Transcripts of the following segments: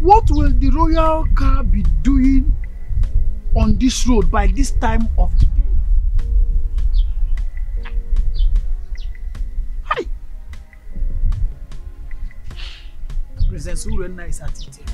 What will the royal car be doing on this road by this time of the day? Hi! Princess Urena is at it again.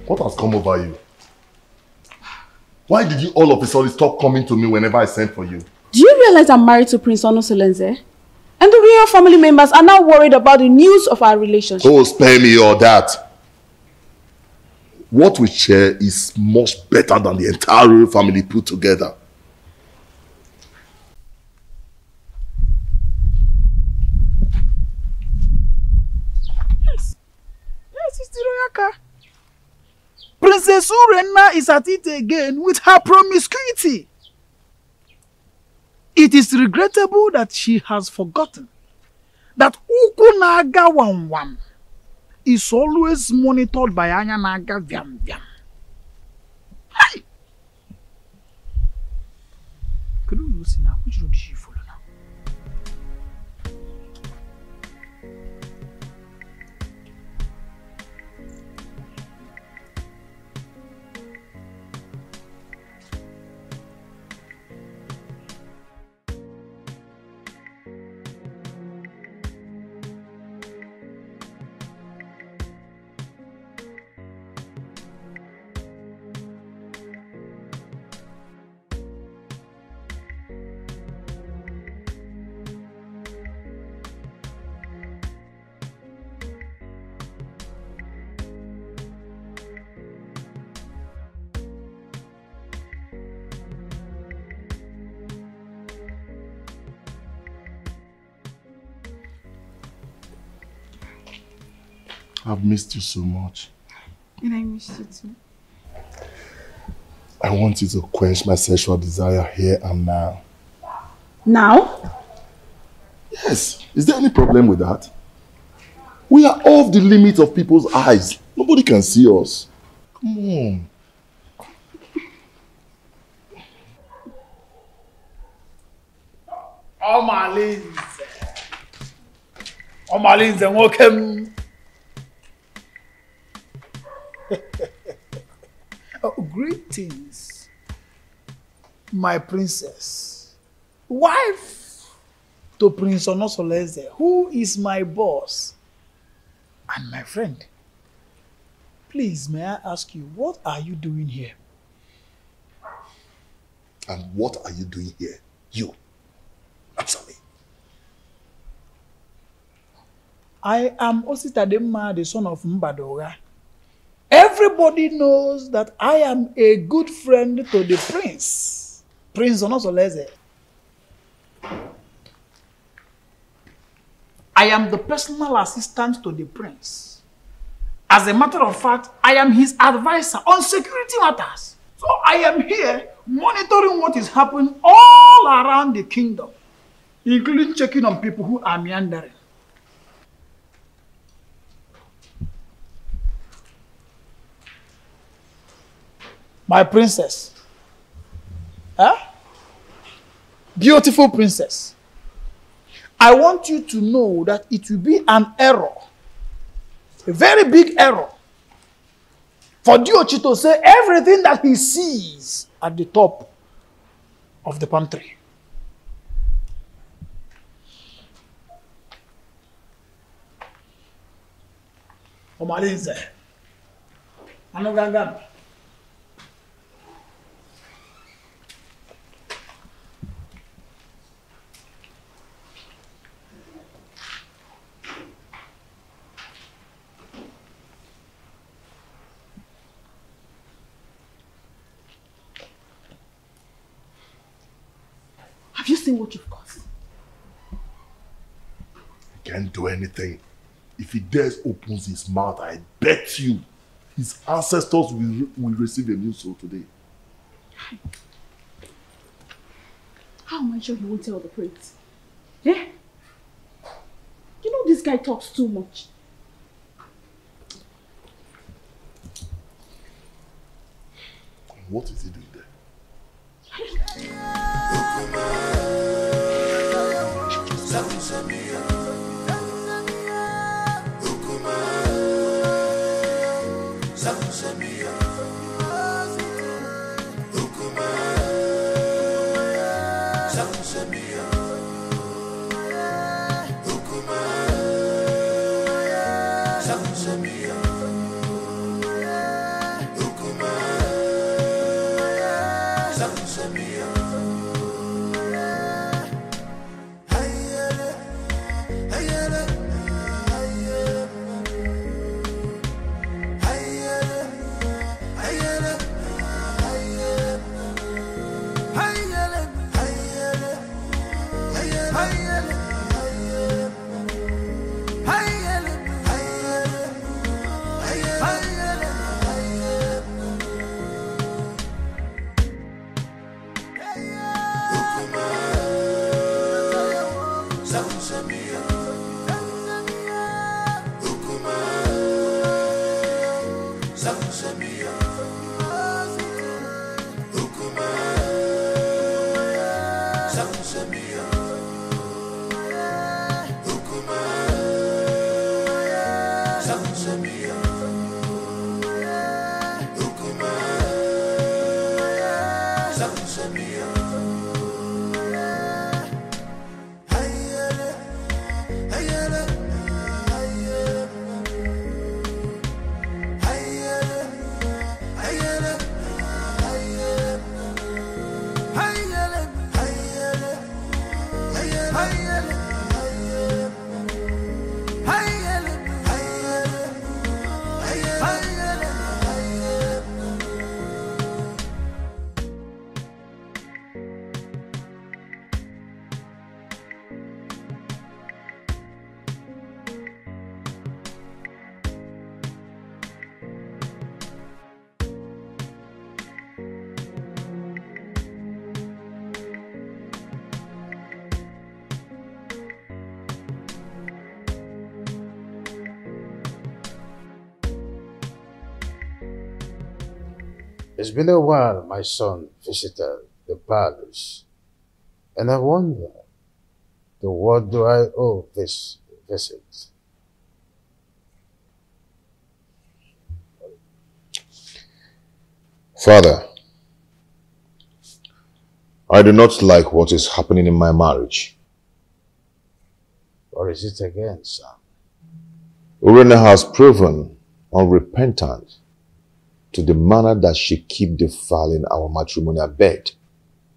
What has come over you? Why did you all of a sudden stop coming to me whenever I sent for you? Do you realize I'm married to Prince Onosolenze? And the real family members are now worried about the news of our relationship. Oh, spare me all that. What we share is much better than the entire royal family put together. Yes, it's the royal car. Princess Urena is at it again with her promiscuity. It is regrettable that she has forgotten that Ukunaga Wam is always monitored by Anyanaga Vyam Vyam. Hi! Could you see now? Which road did she follow now? I've missed you so much. And I missed you too. I want you to quench my sexual desire here and now. Now? Yes. Is there any problem with that? We are off the limit of people's eyes. Nobody can see us. Come on. Omalinze, welcome. Oh, greetings, my princess, wife to Prince Onosolenze, who is my boss and my friend. Please, may I ask you, what are you doing here? And what are you doing here? You. Answer me. I am Ositademma, the son of Mbadoga. Everybody knows that I am a good friend to the prince, Prince Onosolenze. I am the personal assistant to the prince. As a matter of fact, I am his advisor on security matters. So I am here monitoring what is happening all around the kingdom, including checking on people who are meandering. My princess. Huh? Beautiful princess. I want you to know that it will be an error, a very big error, for Diochi to say everything that he sees at the top of the palm tree. Omalinze. Anogangam. seen what you've caused. He can't do anything. If he dares opens his mouth, I bet you his ancestors will receive a new soul today. How am I sure he won't tell the prince? Yeah? You know this guy talks too much. What is he doing there? It's been a while my son visited the palace, and I wonder, to what do I owe this visit? Father, I do not like what is happening in my marriage. Or is it again, son? Urena has proven unrepentant to the manner that she keep defiling our matrimonial bed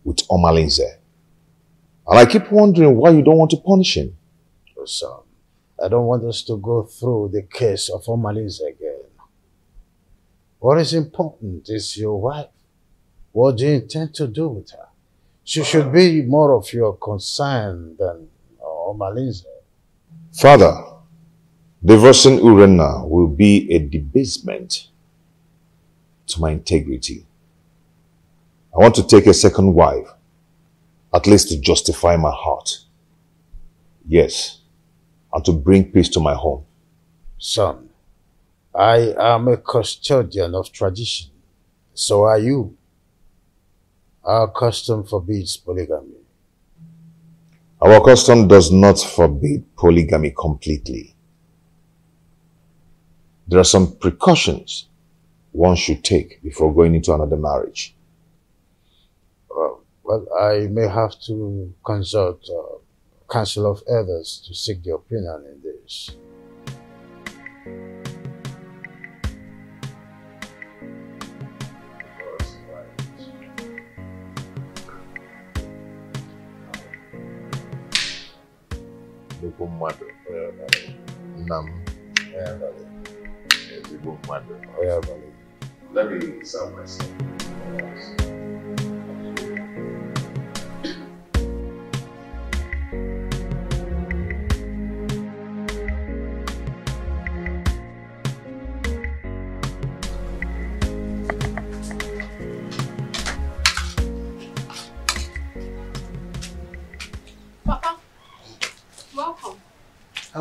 with Omalinze. And I keep wondering why you don't want to punish him. Oh, son, I don't want us to go through the case of Omalinze again. What is important is your wife. What do you intend to do with her? She should be more of your concern than Omalinze. Father, divorcing Urena will be a debasement to my integrity. I want to take a second wife, at least to justify my heart. Yes, and to bring peace to my home. Son, I am a custodian of tradition. So are you. Our custom forbids polygamy. Our custom does not forbid polygamy completely. There are some precautions one should take before going into another marriage. Well, I may have to consult Council of Elders to seek the opinion in this. Let me serve myself.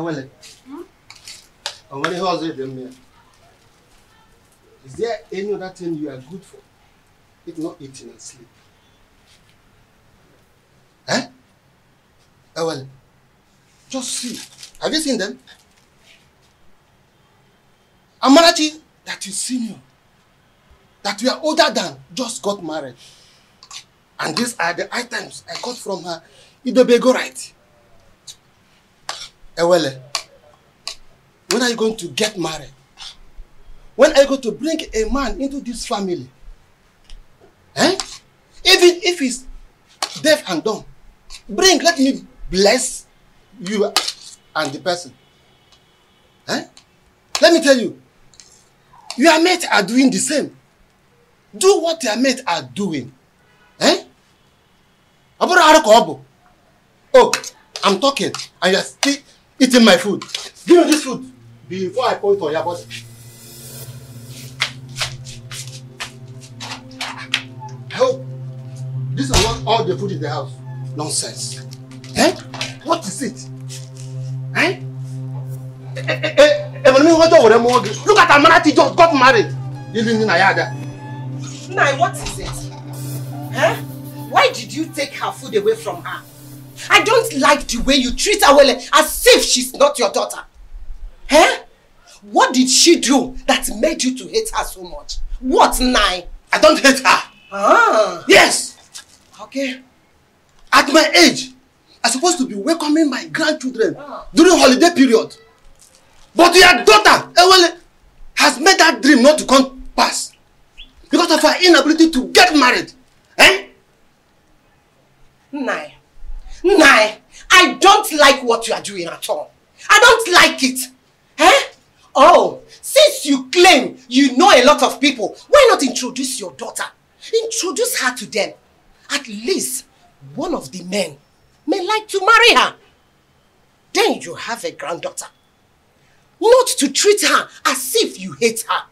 Awele. Awele, how's it then? Is there any other thing you are good for? If not eating and sleep. Eh? Awele. Just see. Have you seen them? Amarachi, that is senior, that we are older than, just got married. And these are the items I got from her. Idobego right. Ewele, when are you going to get married? When are you going to bring a man into this family? Eh? Even if he's deaf and dumb, let me bless you and the person. Eh? Let me tell you, your mates are doing the same. Do what your mates are doing. Eh? Oh, I'm talking and you're still eating my food. Give me this food before I pour it on your body. I hope this is not all the food in the house. Nonsense. Eh? What is it? Eh? Look at Amarati just got married. Nai, what is it? Huh? Why did you take her food away from her? I don't like the way you treat her as if she's not your daughter. Huh? What did she do that made you to hate her so much? What, Nai? I don't hate her. Ah. Yes. Okay. At my age, I'm supposed to be welcoming my grandchildren during holiday period. But your daughter, Ewele, has made that dream not to come pass because of her inability to get married. Eh? Nai, I don't like what you are doing at all. I don't like it. Eh? Oh, since you claim you know a lot of people, why not introduce your daughter? Introduce her to them. At least one of the men may like to marry her. Then you have a granddaughter. Not to treat her as if you hate her.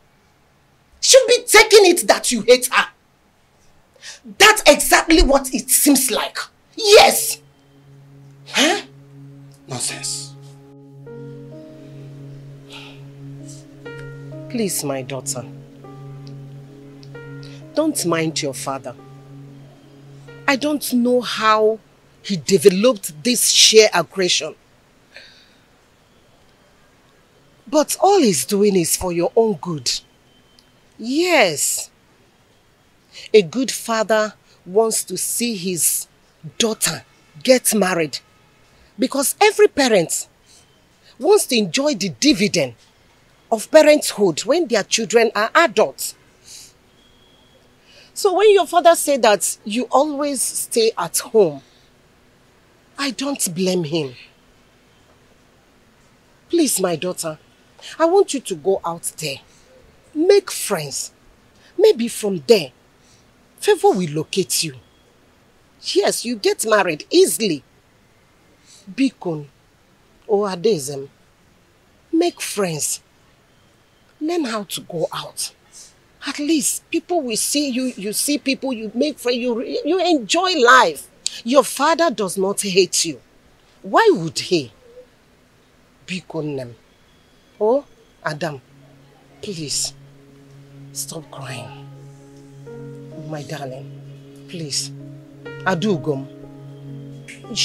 Should be taking it that you hate her. That's exactly what it seems like. Yes. Huh? Nonsense. Please, my daughter. Don't mind your father. I don't know how he developed this sheer aggression. But all he's doing is for your own good. Yes. A good father wants to see his daughter get married. Because every parent wants to enjoy the dividend of parenthood when their children are adults. So when your father said that you always stay at home, I don't blame him. Please, my daughter, I want you to go out there. Make friends. Maybe from there, favor will locate you. Yes, you get married easily. Bikon or Adezem. Make friends. Learn how to go out. At least people will see you. You see people, you make friends, you enjoy life. Your father does not hate you. Why would he? Bikonem. Oh, Adam, please, stop crying. My darling, please. Adugom,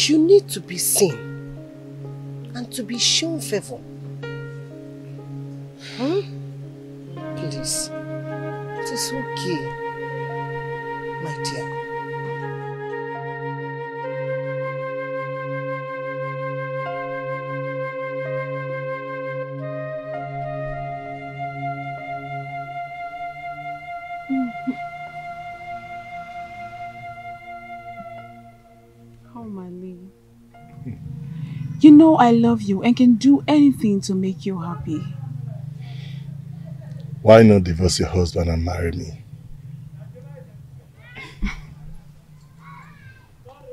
you need to be seen and to be shown favor. Please, it is okay, my dear. You know I love you and can do anything to make you happy. Why not divorce your husband and marry me?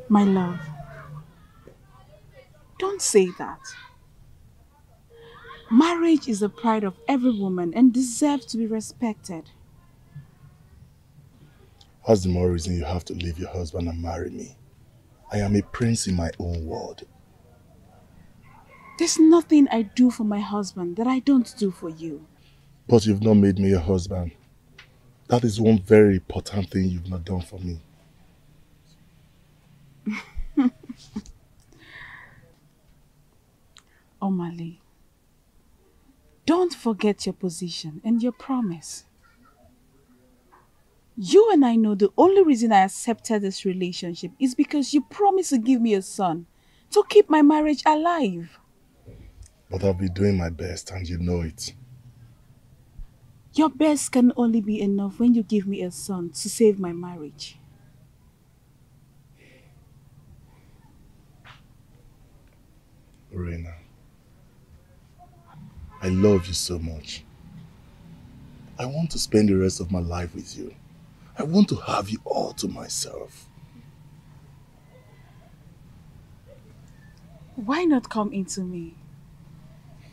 My love, don't say that. Marriage is the pride of every woman and deserves to be respected. What's the more reason you have to leave your husband and marry me? I am a prince in my own world. There's nothing I do for my husband that I don't do for you. But you've not made me your husband. That is one very important thing you've not done for me. Omali, don't forget your position and your promise. You and I know the only reason I accepted this relationship is because you promised to give me a son to keep my marriage alive. But I'll be doing my best and you know it. Your best can only be enough when you give me a son to save my marriage. Reina, I love you so much. I want to spend the rest of my life with you. I want to have you all to myself. Why not come into me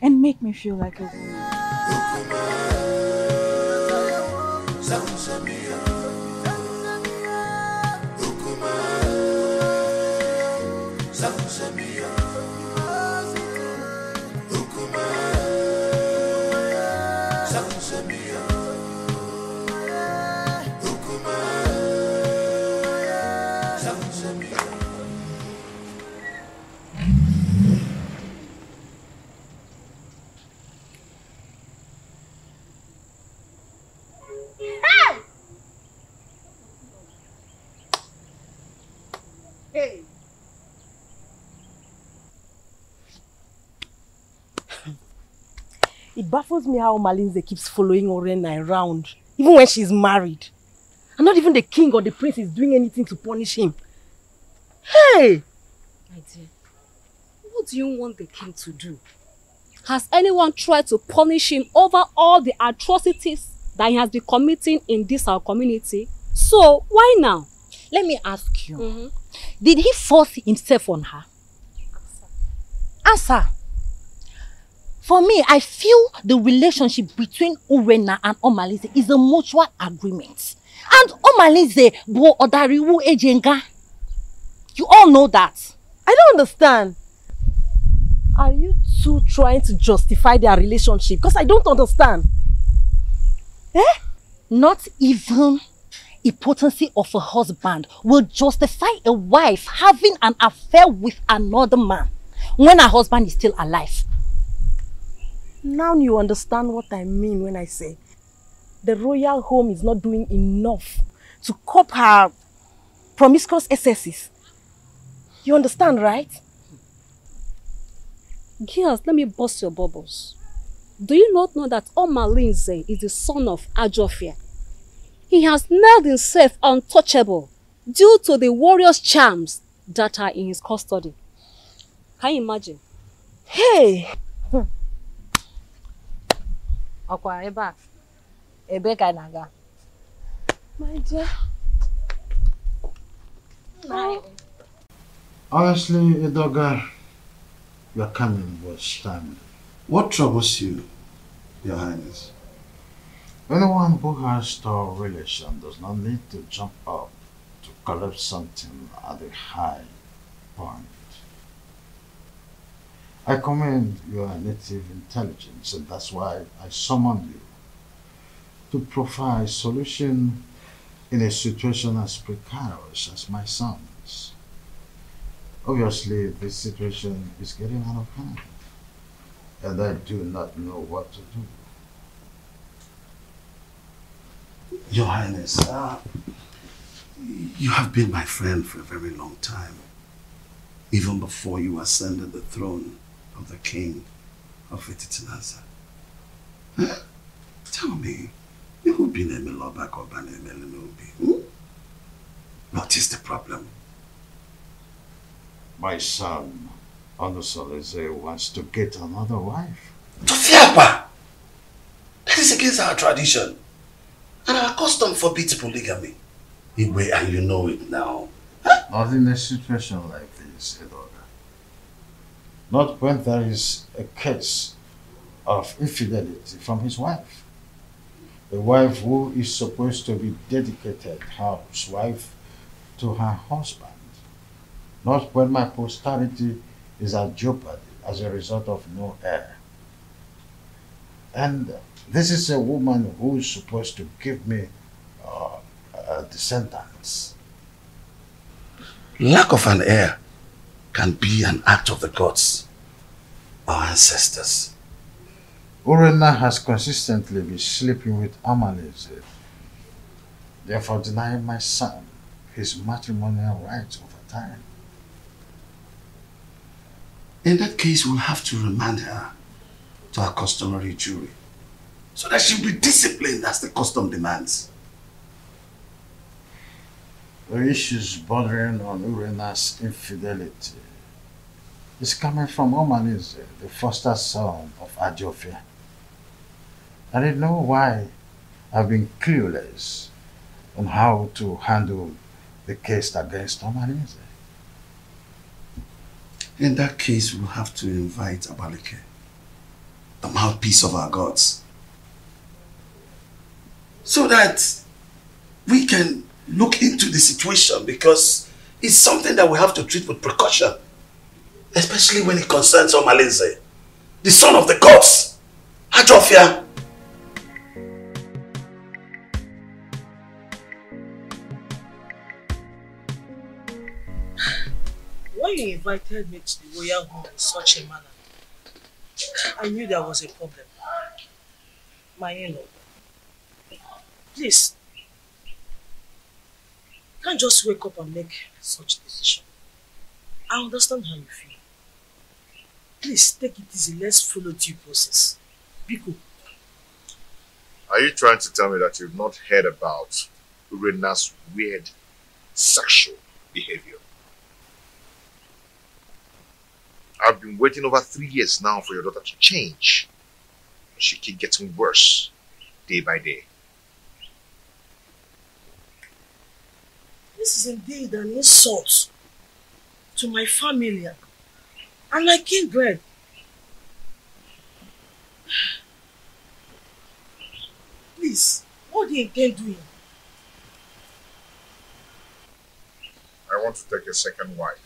and make me feel like a woman? It baffles me how Malinze keeps following Orena around, even when she's married. And not even the king or the prince is doing anything to punish him. Hey! My dear, what do you want the king to do? Has anyone tried to punish him over all the atrocities that he has been committing in this our community? So, why now? Let me ask you. Did he force himself on her? Answer. For me, I feel the relationship between Urena and Omalize is a mutual agreement. And Omalize bo odariwu ejenga. You all know that. I don't understand. Are you two trying to justify their relationship? Because I don't understand. Eh? Not even a potency of a husband will justify a wife having an affair with another man when her husband is still alive. Now you understand what I mean when I say the royal home is not doing enough to cope her promiscuous excesses. You understand, right? Girls, let me bust your bubbles. Do you not know that Omalinze is the son of Ajofia? He has made himself untouchable due to the warrior's charms that are in his custody. Can you imagine? Hey! Okwa eba. Ebe ka naga. My dear. Honestly, Edoga, your coming was timely. What troubles you, Your Highness? Anyone who has store relation does not need to jump up to collect something at a high point. I commend your native intelligence, and that's why I summoned you to provide solution in a situation as precarious as my son's. Obviously, this situation is getting out of hand, and I do not know what to do. Your Highness, you have been my friend for a very long time, even before you ascended the throne of the king of Ititinaza. Tell me, what is the problem? My son, Onusoleze, wants to get another wife. Tofiapa! That is against our tradition. And our custom forbids polygamy. Igwe, and you know it now. Not in a situation like this, Edoga. Not when there is a case of infidelity from his wife. A wife who is supposed to be dedicated housewife to her husband. Not when my posterity is at jeopardy as a result of no heir. And this is a woman who is supposed to give me a descendants. Lack of an heir can be an act of the gods, our ancestors. Urena has consistently been sleeping with Amalize, therefore denying my son his matrimonial rights over time. In that case, we'll have to remand her to her customary jury so that she'll be disciplined as the custom demands. The issues bordering on Urena's infidelity is coming from Omalize, the foster son of Ajofia. I didn't know why I've been clueless on how to handle the case against Omalize. In that case, we'll have to invite Abaleke, the mouthpiece of our gods, so that we can look into the situation, because it's something that we have to treat with precaution, especially when it concerns Omalize, the son of the gods, Ajofia. When you invited me to the royal home in such a manner, I knew there was a problem. My in-law, please, you can't just wake up and make such a decision. I understand how you feel. Please, take it easy. Let's follow due process. Biko. Are you trying to tell me that you've not heard about Urena's weird sexual behavior? I've been waiting over 3 years now for your daughter to change. She keeps getting worse day by day. This is indeed an insult to my family and my kindred. Please, what do you intend doing? I want to take a second wife.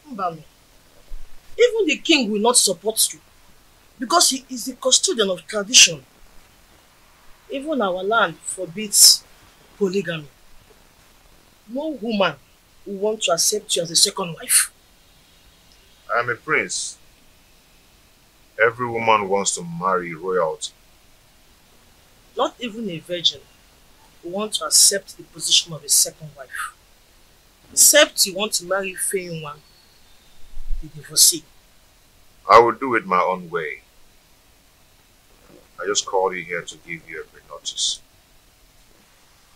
Mbami, even the king will not support you because he is the custodian of tradition. Even our land forbids polygamy. No woman will want to accept you as a second wife. I am a prince. Every woman wants to marry royalty. Not even a virgin will want to accept the position of a second wife. Except you want to marry Feyinwa, the divorcee. I will do it my own way. I just called you here to give you a pre-notice.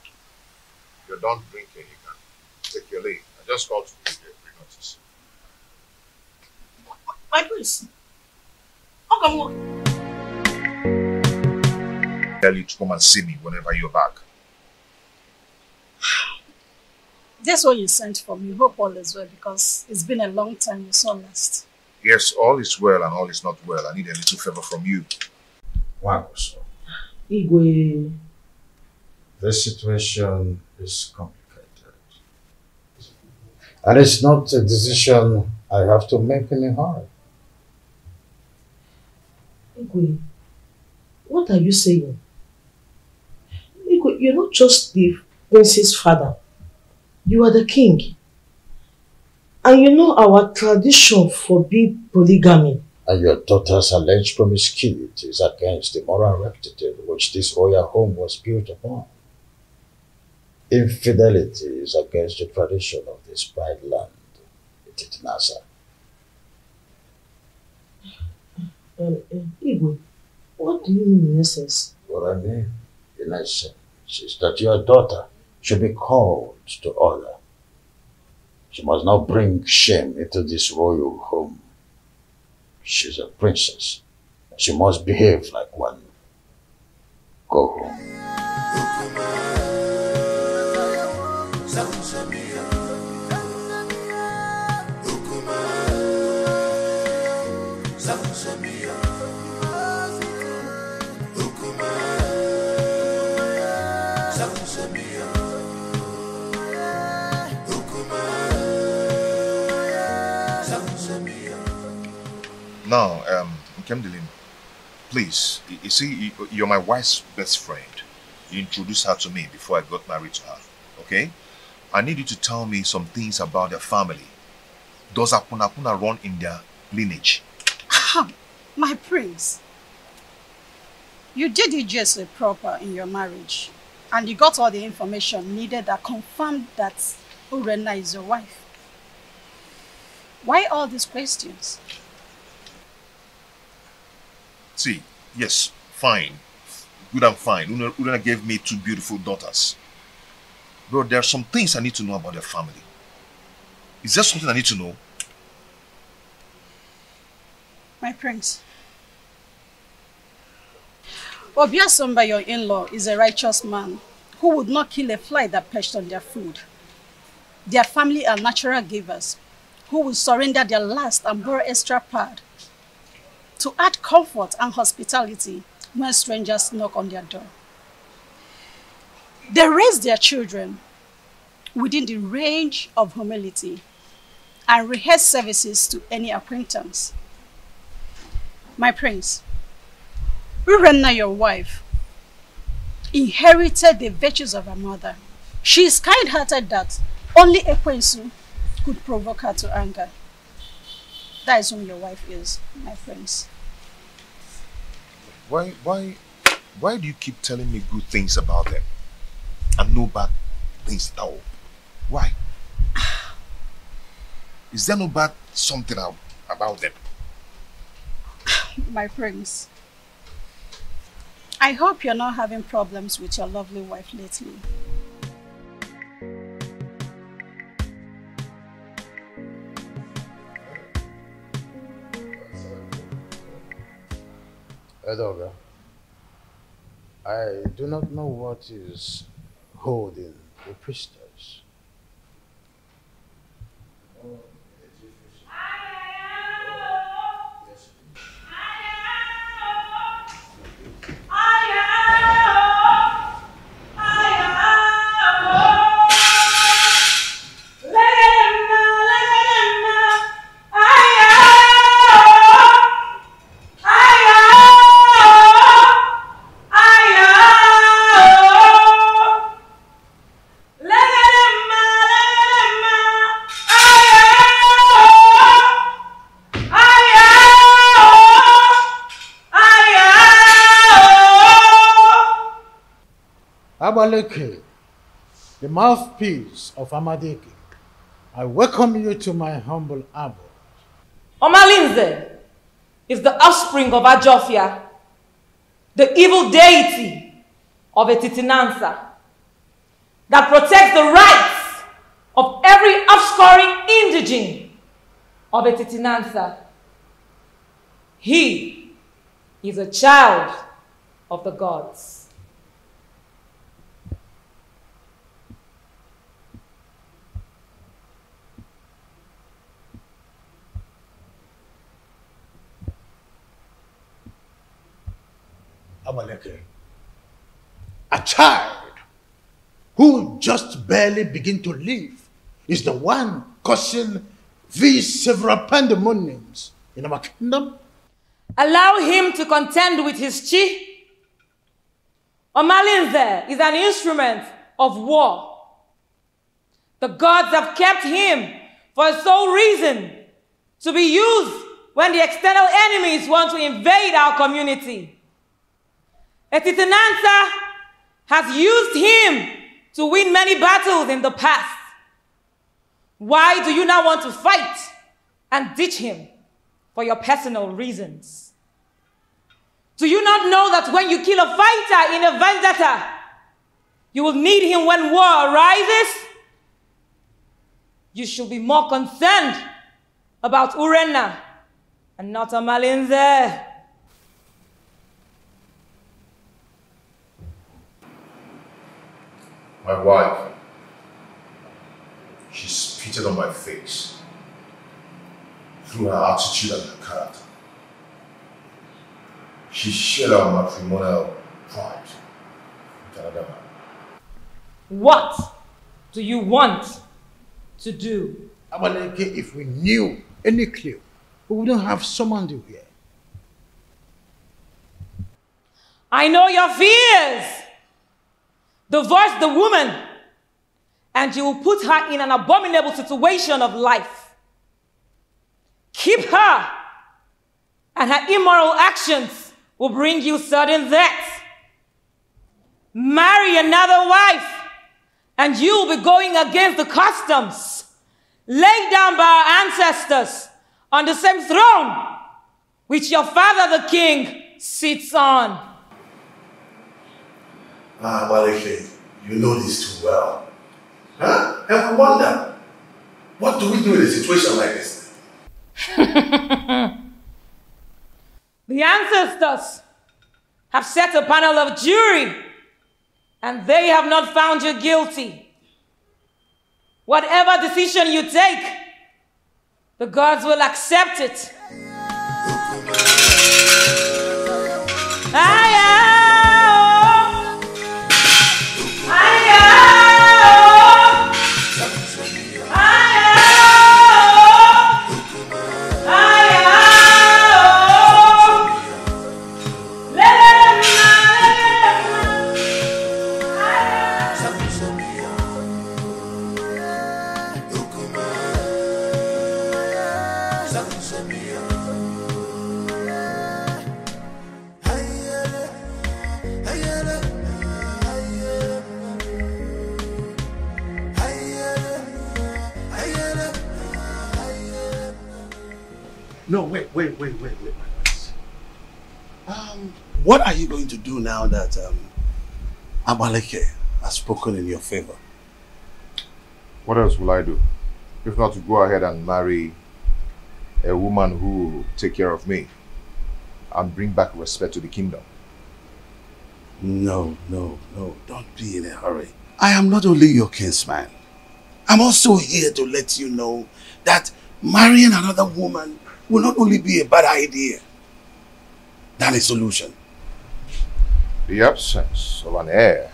If you're done drinking, you can take your leave. I just called to give you a pre-notice. My prince, how come on? Tell you to come and see me whenever you're back. That's what you sent for me. Hope all is well, because it's been a long time we saw last. Yes, all is well and all is not well. I need a little favor from you. Wagoso. Igwe. This situation is complicated. And it's not a decision I have to make in a hurry. Igwe, what are you saying? Igwe, you're not just the prince's father. You are the king. And you know our tradition forbids polygamy. And your daughter's alleged promiscuity is against the moral rectitude which this royal home was built upon. Infidelity is against the tradition of this pride land, Nasa. Igwe, what do you mean in essence? What I mean, in essence, is that your daughter should be called to order. She must not bring shame into this royal home. She's a princess. She must behave like one. Go home. Samia. Now, Nkemdelim, please, you see, you're my wife's best friend. You introduced her to me before I got married to her, okay? I need you to tell me some things about their family. Does Apunapuna run in their lineage? My prince, you did it just proper in your marriage, and you got all the information needed that confirmed that Urenna is your wife. Why all these questions? See, yes, fine. Good and fine. Urenna gave me 2 beautiful daughters. Bro, there are some things I need to know about their family. Is there something I need to know? My prince, Obiasomba, your in-law, is a righteous man who would not kill a fly that perched on their food. Their family are natural givers who will surrender their last and borrow extra pad to add comfort and hospitality when strangers knock on their door. They raise their children within the range of humility and rehearse services to any acquaintance. My prince, Urenna, your wife, inherited the virtues of her mother. She is kind-hearted that only Ekwensu could provoke her to anger. That is whom your wife is, my prince. Why do you keep telling me good things about them and no bad things at all? Why? Is there no bad something about them? My prince, I hope you're not having problems with your lovely wife lately. Edoga, I do not know what is holding the priestess. Abaleke, the mouthpiece of Amadeke, I welcome you to my humble abode. Omalinze is the offspring of Ajofia, the evil deity of Etitinansa, that protects the rights of every offscoring indigene of Etitinansa. He is a child of the gods. Abaleke, a child who just barely begin to live is the one causing these several pandemoniums in our kingdom. Allow him to contend with his chi. Omalinze is an instrument of war. The gods have kept him for a sole reason, to be used when the external enemies want to invade our community. Etitinansa has used him to win many battles in the past. Why do you now want to fight and ditch him for your personal reasons? Do you not know that when you kill a fighter in a vendetta, you will need him when war arises? You should be more concerned about Urenna and not Omalinze. My wife, she spitted on my face through her attitude and her character. She shared our matrimonial pride with another man. What do you want to do? Abaleke, if we knew any clue we wouldn't have summoned you here. I know your fears. Divorce the woman, and you will put her in an abominable situation of life. Keep her, and her immoral actions will bring you sudden death. Marry another wife, and you will be going against the customs laid down by our ancestors on the same throne which your father the king sits on. Dikeh, you know this too well. Huh? And I wonder, what do we do in a situation like this? The ancestors have set a panel of jury, and they have not found you guilty. Whatever decision you take, the gods will accept it. No, wait. What are you going to do now that Dikeh has spoken in your favor? What else will I do? If not to go ahead and marry a woman who will take care of me and bring back respect to the kingdom. No, don't be in a hurry. I am not only your kinsman. I'm also here to let you know that marrying another woman will not only be a bad idea than a solution. The absence of an heir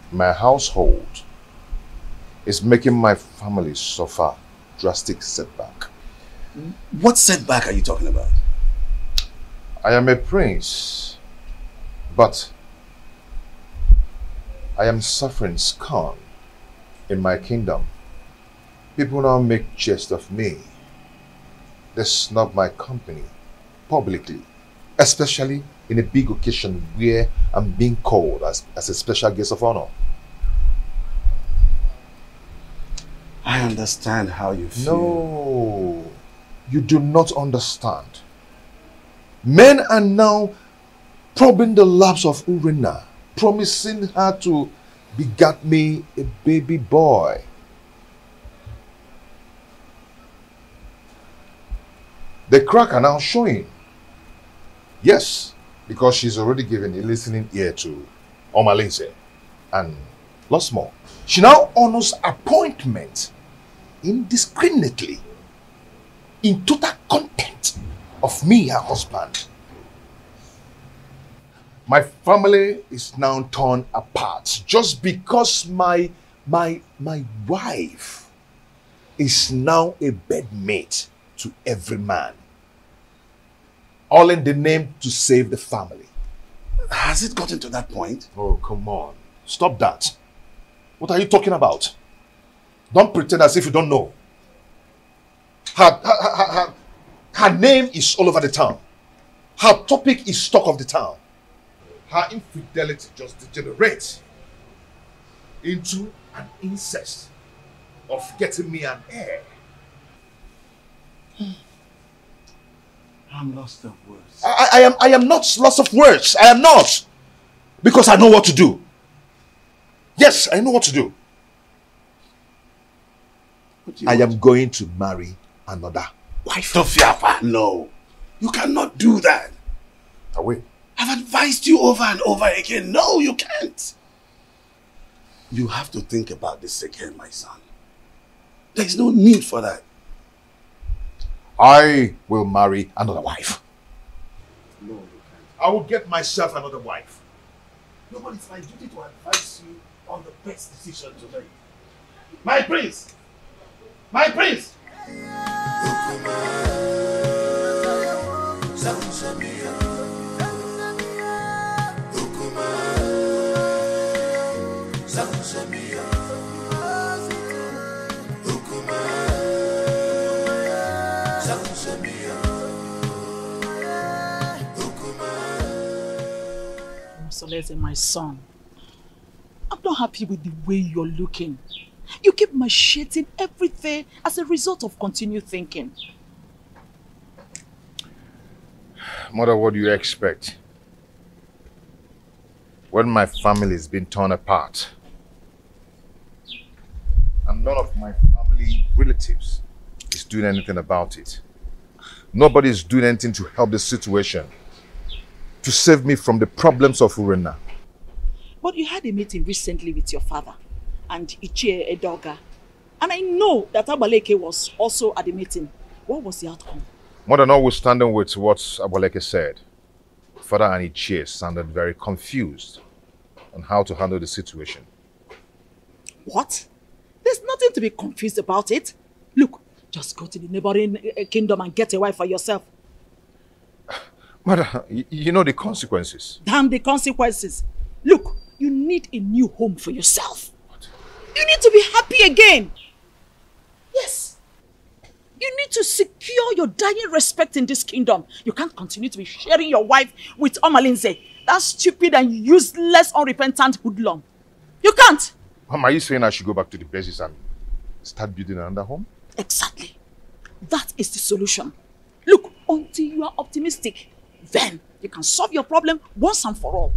in my household is making my family suffer drastic setback. What setback are you talking about? I am a prince, but I am suffering scorn in my kingdom. People now make jest of me. They snub my company publicly, especially in a big occasion where I'm being called as a special guest of honor. I understand how you feel. No, you do not understand. Men are now probing the laps of Urena, promising her to beget me a baby boy. The crack are now showing. Yes, because she's already given a listening ear to Omalinze and lots more. She now honors appointment indiscriminately in total contempt of me, her husband. My family is now torn apart just because my wife is now a bedmate to every man. All in the name to save the family. Has it gotten to that point? Oh, come on. Stop that. What are you talking about? Don't pretend as if you don't know. Her name is all over the town. Her topic is talk of the town. Her infidelity just degenerates into an incest of getting me an heir. I'm lost of words. I am not lost of words. I am not. Because I know what to do. Yes, I know what to do. I am going to marry another wife. Tofiapa, no. You cannot do that. I will. I've advised you over and over again. No, you can't. You have to think about this again, my son. There's no need for that. I will marry another wife. No, you can't. I will get myself another wife. No, but it's my duty to advise you on the best decision to make. My prince! My prince! Solese, my son, I'm not happy with the way you're looking. You keep macheting everything as a result of continued thinking. Mother, what do you expect? When my family is being torn apart, and none of my family relatives is doing anything about it. Nobody is doing anything to help the situation, to save me from the problems of Urena. But you had a meeting recently with your father and Ini Edo, and I know that Abaleke was also at the meeting. What was the outcome? Mother, notwithstanding with what Abaleke said, Father and Ichie sounded very confused on how to handle the situation. What? There's nothing to be confused about it. Look, just go to the neighboring kingdom and get a wife for yourself. Mother, you know the consequences. Damn the consequences. Look, you need a new home for yourself. What? You need to be happy again. Yes. You need to secure your dying respect in this kingdom. You can't continue to be sharing your wife with Omalinze. That stupid and useless, unrepentant hoodlum. You can't. Mom, are you saying I should go back to the basis and start building another home? Exactly. That is the solution. Look, until you are optimistic, then you can solve your problem once and for all.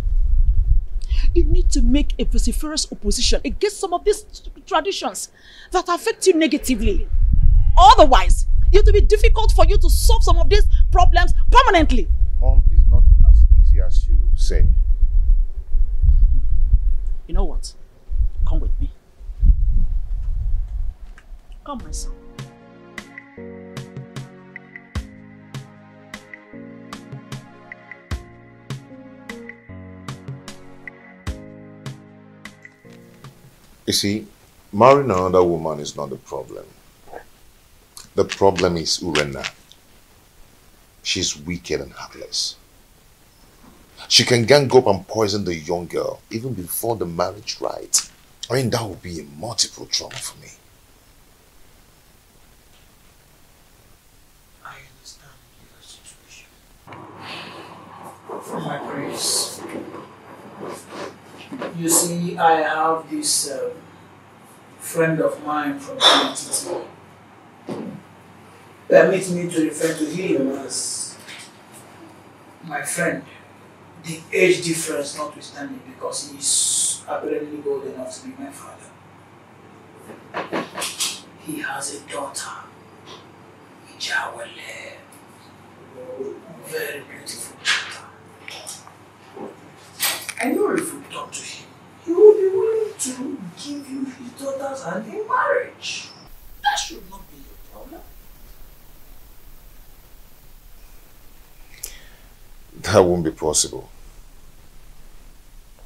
You need to make a vociferous opposition against some of these traditions that affect you negatively. Otherwise, it will be difficult for you to solve some of these problems permanently. Mom, it's not as easy as you say. You know what? Come with me. Come, my son. You see, marrying another woman is not the problem. The problem is Urena. She's wicked and heartless. She can gang up and poison the young girl even before the marriage rite. I mean, that would be a multiple trauma for me. I understand your situation. My praise. You see, I have this friend of mine from the permit me to refer to him as my friend. The age difference notwithstanding, because he's apparently old enough to be my father. He has a daughter, Ijawale, very beautiful daughter. I know if you talk to him, he will be willing to give you his daughter's hand in marriage. That should not be your problem. That won't be possible.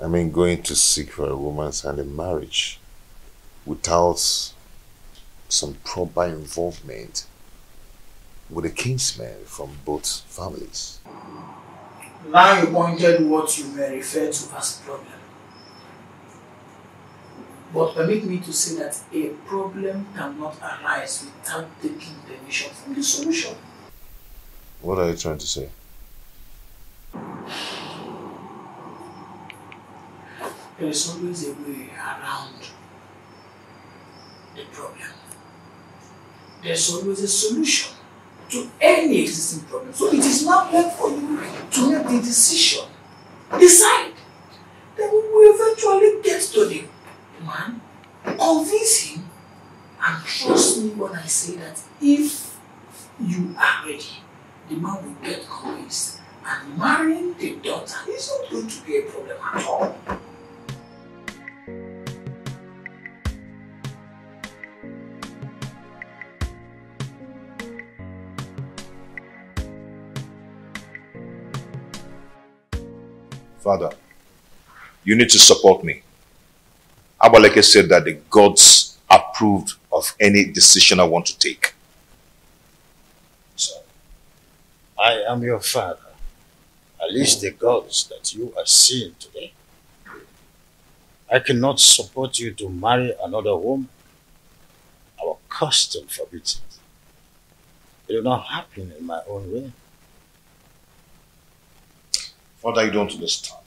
I mean, going to seek for a woman's hand in marriage without some proper involvement with a kinsman from both families. Now you pointed what you may refer to as problem. But permit me to say that a problem cannot arise without taking permission from the solution. What are you trying to say? There is always a way around the problem. There's always a solution to any existing problem. So it is not left for you to make the decision. Decide. Then we will eventually get to the man, convince him, and trust me when I say that if you are ready, the man will get convinced. And marrying the daughter is not going to be a problem at all. Father, you need to support me. Abaleke said that the gods approved of any decision I want to take. So, I am your father. At least the gods that you are seeing today. I cannot support you to marry another woman. Our custom forbids it. It will not happen in my own way. Father, you don't understand.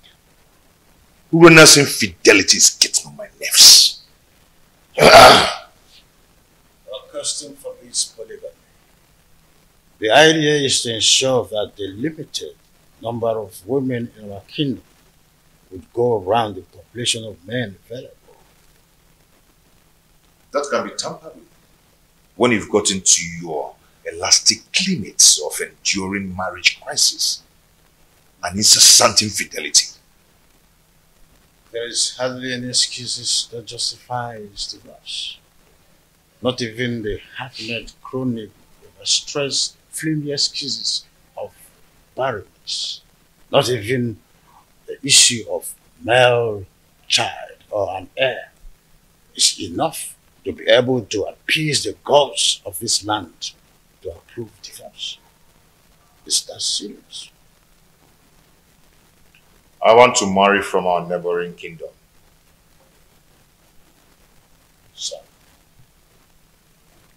Urena's infidelity is getting on my nerves. Our custom forbids polygamy. The idea is to ensure that the limited number of women in our kingdom would go around the population of men available. That can be tampered with when you've got into your elastic limits of enduring marriage crisis and incessant infidelity. There is hardly any excuses that justifies divorce. Not even the half-made chronic overstressed flimsy excuses of barrenness. Not even the issue of male child or an heir is enough to be able to appease the gods of this land to approve divorce. Is that serious? I want to marry from our neighboring kingdom. So,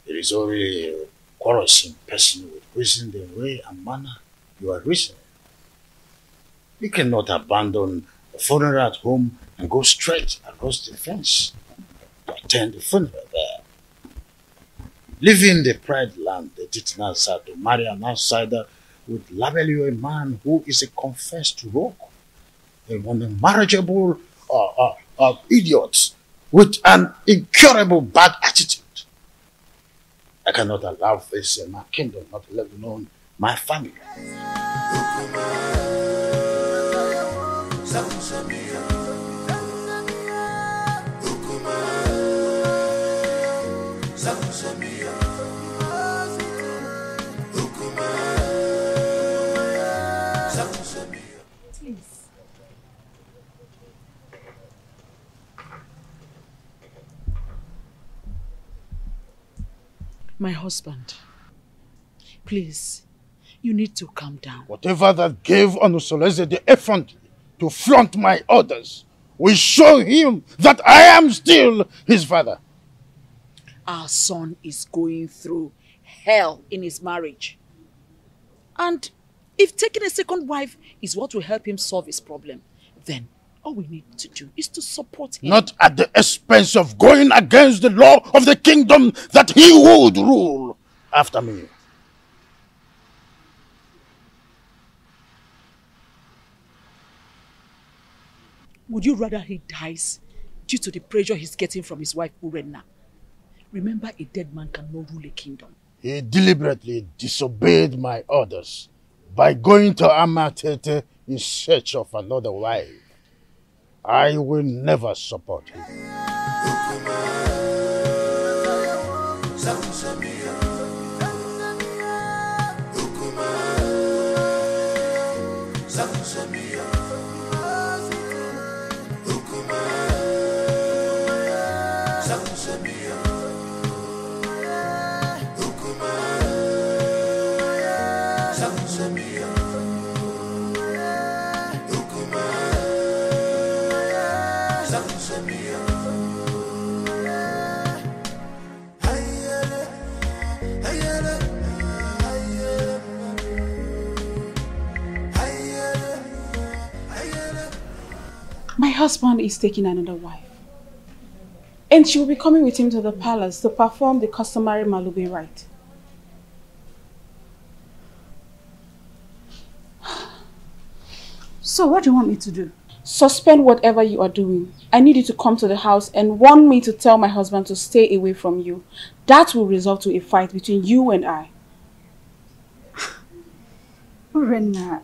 it is only a quarrelsome person with reason the way and manner you are reasoning. You cannot abandon the funeral at home and go straight across the fence to attend the funeral there. Leaving the pride land, the Titnasa, to marry an outsider would label you a man who is a confessed rogue, an unmarriageable idiot with an incurable bad attitude. I cannot allow this in my kingdom, not let alone my family. Please. My husband, please, you need to calm down. Whatever that gave Onusoleze the effrontery to flaunt my orders will show him that I am still his father. Our son is going through hell in his marriage. And if taking a second wife is what will help him solve his problem, then all we need to do is to support him. Not at the expense of going against the law of the kingdom that he would rule after me. Would you rather he dies due to the pressure he's getting from his wife Urena? Remember, a dead man cannot rule a kingdom. He deliberately disobeyed my orders by going to Amatete in search of another wife. I will never support him. My husband is taking another wife. And she will be coming with him to the palace to perform the customary Malube rite. So what do you want me to do? Suspend whatever you are doing. I need you to come to the house and warn me to tell my husband to stay away from you. That will result to a fight between you and I. Urena,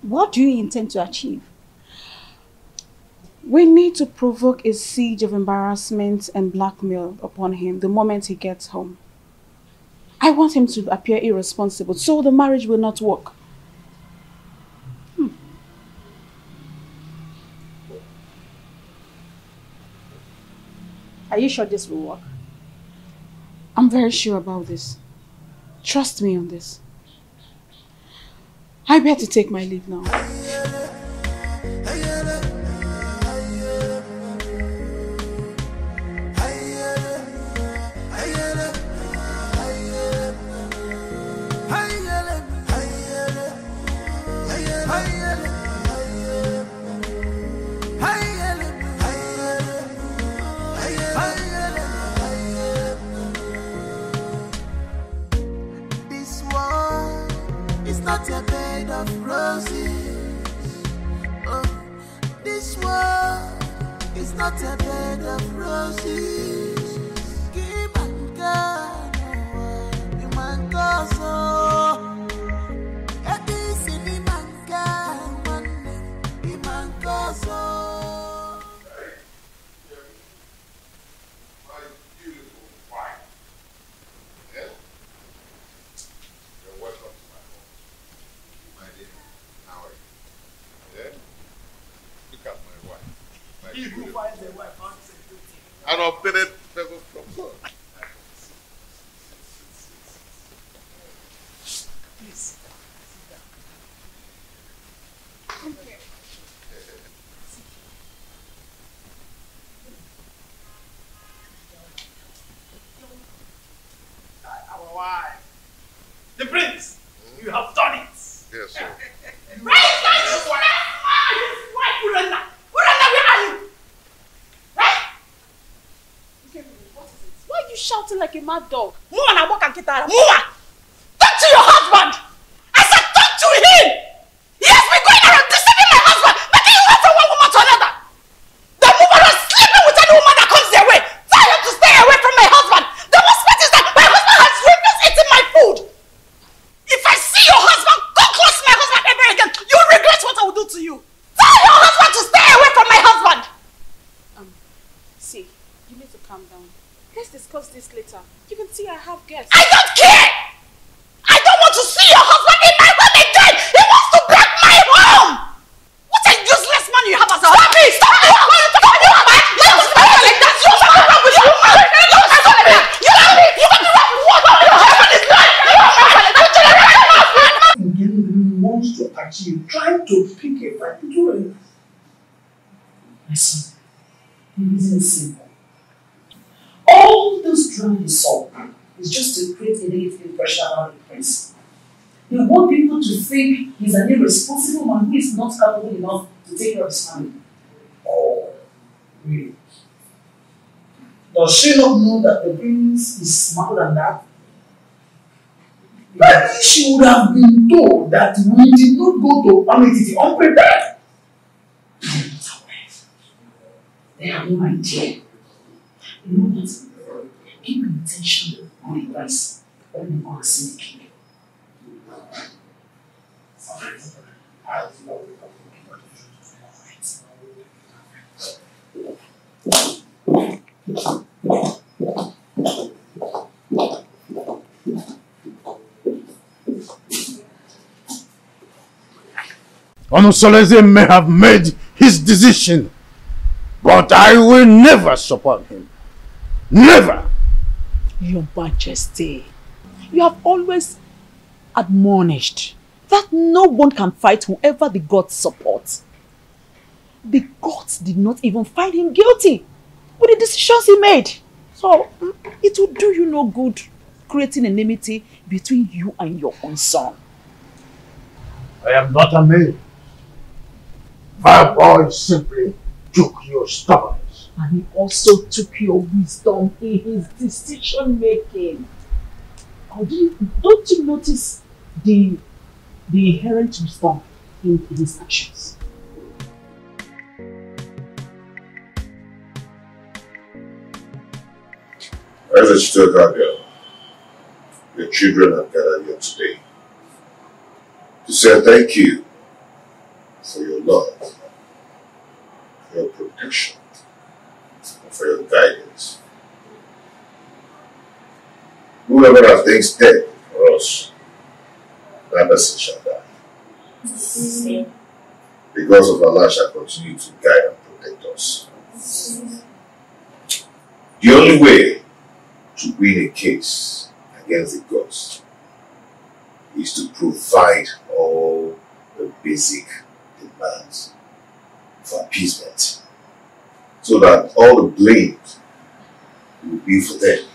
what do you intend to achieve? We need to provoke a siege of embarrassment and blackmail upon him the moment he gets home. I want him to appear irresponsible so the marriage will not work. Are you sure this will work? I'm very sure about this. Trust me on this. I better take my leave now. not a bed of roses. Keep on going, you man go so. It is in the man go, you man go so. An obtained favor from God. Please, sit down. Come here. Our wife. The prince, you have done it. Yes, sir. Right, his wife, Urena. Urena, where are you? Why are you shouting like a mad dog? Move and walk and get out. Move! Talk to your husband! I said talk to him! He has been going around deceiving my husband, making you wait from one woman to another. The woman is sleeping with any woman that comes their way. Tell him to stay away from my husband. The worst part is that my husband has refused eating my food. If I see your husband, come close to my husband ever again, you'll regret what I will do to you. Tell your husband to stay away from my husband. See, you need to calm down. Let's discuss this later. You can see I have guests. I don't care! I don't want to see your husband in my home again! He wants to break my home! What a useless man you have as a husband! Stop me! Stop me! Stop me! Stop me! Like that! You have wrong with you! You have me! You have wrong with what? Your husband is lying! He wants to achieve, trying to pick a fight between us. Listen, the reason is simple. All this drama you saw is just to create a negative impression about the prince. They want people to think he's an irresponsible man who is not capable enough to take care of his family. Oh, really? Does she not know that the prince is smarter than that? Maybe she would have been told that we did not go to Amity unprepared. They have no idea. You know what? Keep your attention on the price when you are seeing the king. Onosoleze may have made his decision, but I will never support him. Never! Your Majesty, you have always admonished that no one can fight whoever the gods support. The gods did not even find him guilty with the decisions he made. So, it will do you no good creating enmity between you and your own son. I am not a man. My boy simply took your stubbornness. And he also took your wisdom in his decision making. Don't you notice the inherent wisdom in his actions? As I stood earlier, your children have gathered here today to say thank you for your love, for your protection, and for your guidance. Whoever has things dead for us, that person shall die. Because of Allah shall continue to guide and protect us. The only way to win a case against the gods is to provide all the basic demands for appeasement, so that all the blame will be for them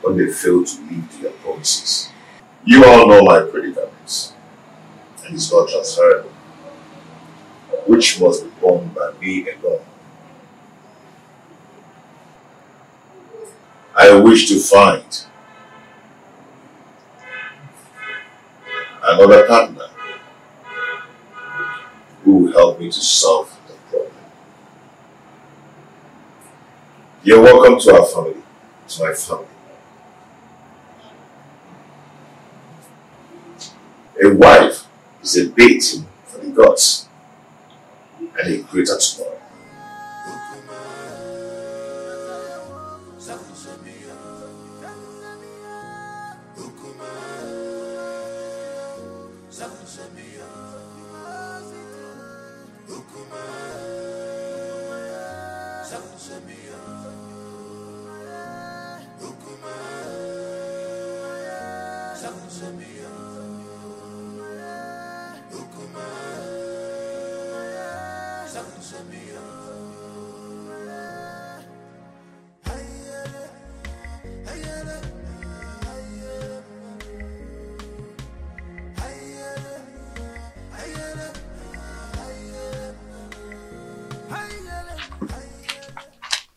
when they fail to meet their promises. You all know my predicaments, and it's not transferable, which must be borne by me alone. I wish to find another partner who will help me to solve the problem. You're welcome to our family, to my family. A wife is a bait for the gods and a greater tomorrow.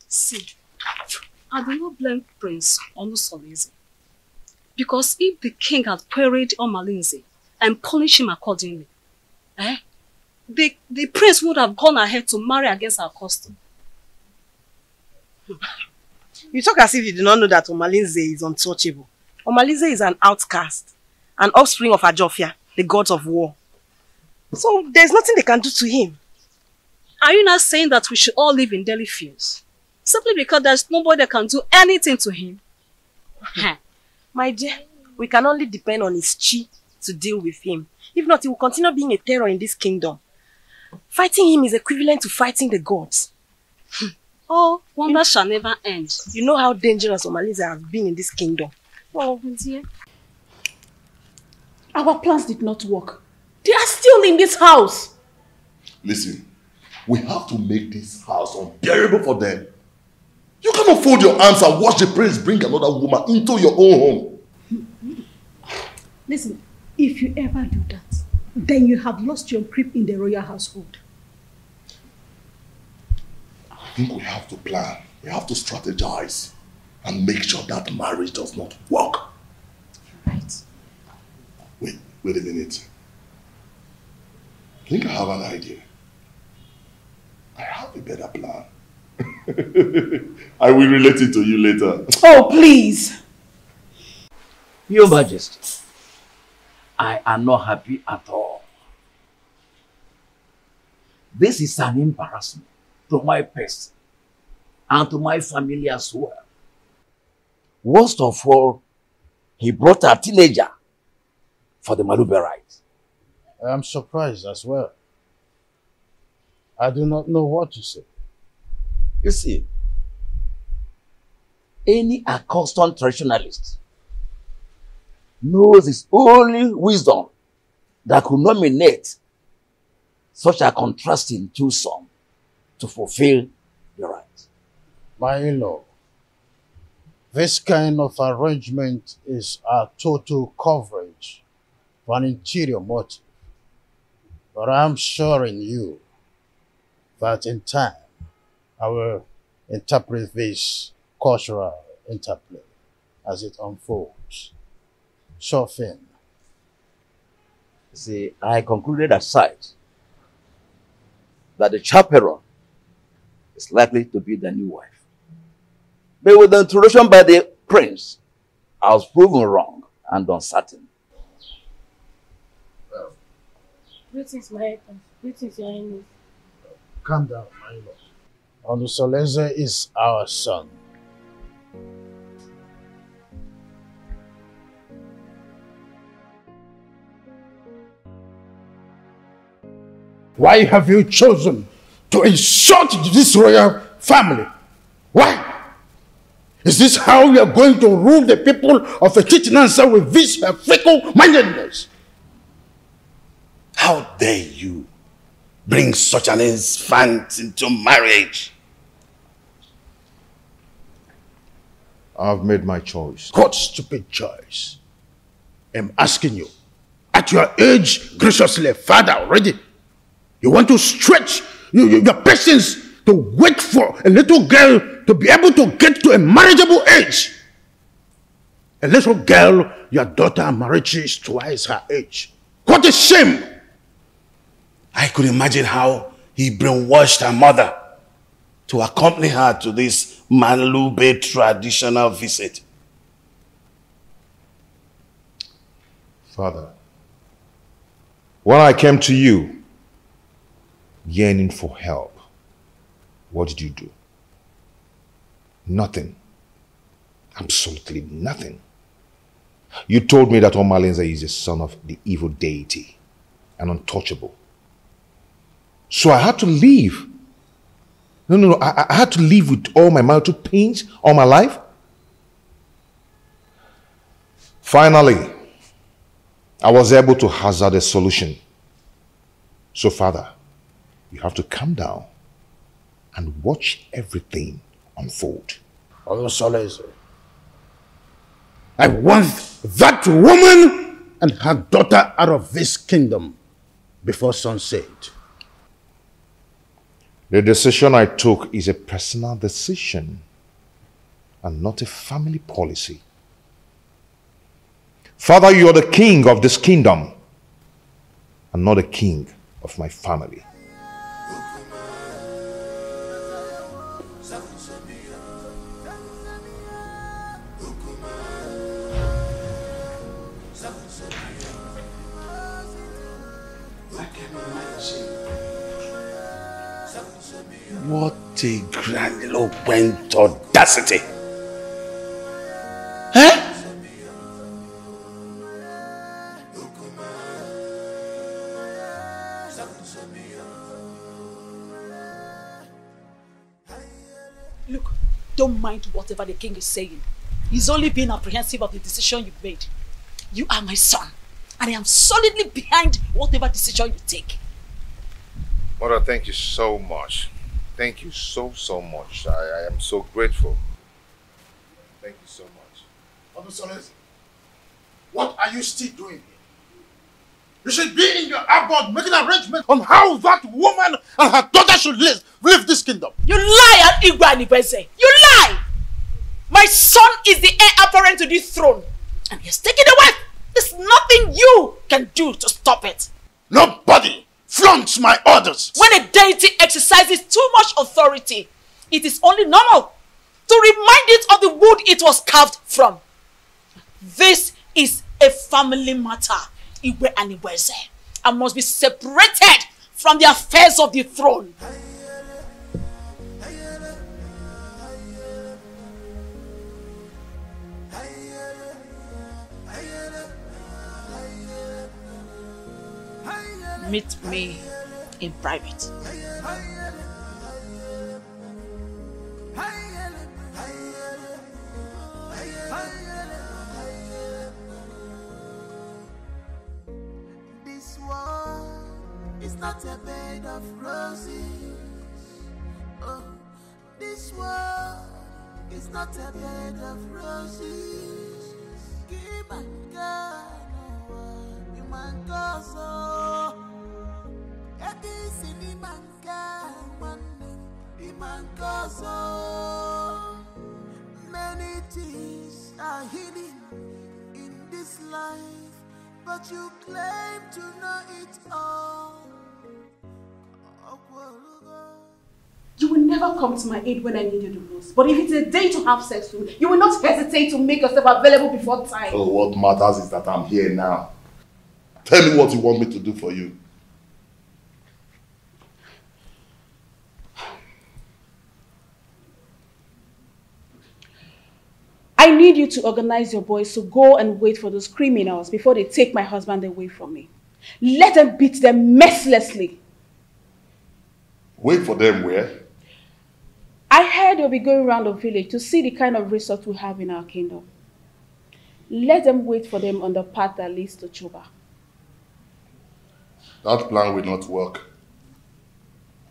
See, I do not blame Prince Onusolese, because if the king had queried Omalinze and punished him accordingly, the prince would have gone ahead to marry against our custom. You talk as if you do not know that Omalinze is untouchable. Omalinze is an outcast, an offspring of Ajofia, the gods of war. So there's nothing they can do to him. Are you not saying that we should all live in daily fears? Simply because there's nobody that can do anything to him? My dear, we can only depend on his chi to deal with him. If not, he will continue being a terror in this kingdom. Fighting him is equivalent to fighting the gods. Oh, wonder shall never end. You know how dangerous Omalinze has been in this kingdom. Oh, dear. Our plans did not work. They are still in this house. Listen, we have to make this house unbearable for them. You cannot fold your arms and watch the prince bring another woman into your own home. Listen, if you ever do that, then you have lost your grip in the royal household. I think we have to plan. We have to strategize and make sure that marriage does not work. Right. Wait a minute. I think I have an idea. I have a better plan. I will relate it to you later. Oh, please. Your Majesty, I am not happy at all. This is an embarrassment to my person and to my family as well. Worst of all, he brought a teenager for the Malube rite. I am surprised as well. I do not know what to say. You see, any accustomed traditionalist knows it's only wisdom that could nominate such a contrasting twosome to fulfill the right. My in-law, this kind of arrangement is a total coverage for an interior motive. But I'm assuring you that in time, I will interpret this cultural interplay as it unfolds. Sure thing. See, I concluded aside that the chaperone is likely to be the new wife. But with the introduction by the prince, I was proven wrong and uncertain. Greetings, my Hector. Greetings, your Highness. Calm down, my lord. Onusolese is our son. Why have you chosen to insult this royal family? Why? Is this how you are going to rule the people of Etitinansa with this fickle-mindedness? How dare you bring such an infant into marriage? I've made my choice. What stupid choice? I'm asking you. At your age, graciously, father already, you want to stretch your patience to wait for a little girl to be able to get to a marriageable age. A little girl, your daughter married is twice her age. What a shame! I could imagine how he brainwashed her mother to accompany her to this Malube traditional visit. Father, when I came to you, yearning for help, what did you do? Nothing. Absolutely nothing. You told me that Omalinze is the son of the evil deity and untouchable. So I had to leave. No. I had to live with all my marital pains all my life. Finally, I was able to hazard a solution. So, Father, you have to calm down and watch everything unfold. I want that woman and her daughter out of this kingdom before sunset. The decision I took is a personal decision and not a family policy. Father, you are the king of this kingdom and not the king of my family. What a grandiloquent audacity! Huh? Look, don't mind whatever the king is saying. He's only being apprehensive of the decision you've made. You are my son, and I am solidly behind whatever decision you take. Mother, thank you so much. Thank you so much. I am so grateful. Thank you so much. What are you still doing here? You should be in your abode making arrangements on how that woman and her daughter should live this kingdom. You lie, Igwe Anibeze. You lie! My son is the heir apparent to this throne, and he has taken a wife. There's nothing you can do to stop it. Nobody flaunts my orders. When a deity exercises too much authority, it is only normal to remind it of the wood it was carved from. This is a family matter, Igwe Anibeze, and must be separated from the affairs of the throne. Meet me in private. This world is not a bed of roses. Oh, this world is not a bed of roses. Give and God, you man goes. Many things are hidden in this life, but you claim to know it all. You will never come to my aid when I need you the most. But if it's a day to have sex with, you will not hesitate to make yourself available before time. Oh, what matters is that I'm here now. Tell me what you want me to do for you. I need you to organize your boys to go and wait for those criminals before they take my husband away from me. Let them beat them mercilessly. Wait for them where? I heard they'll be going around the village to see the kind of resort we have in our kingdom. Let them wait for them on the path that leads to Chuba. That plan will not work.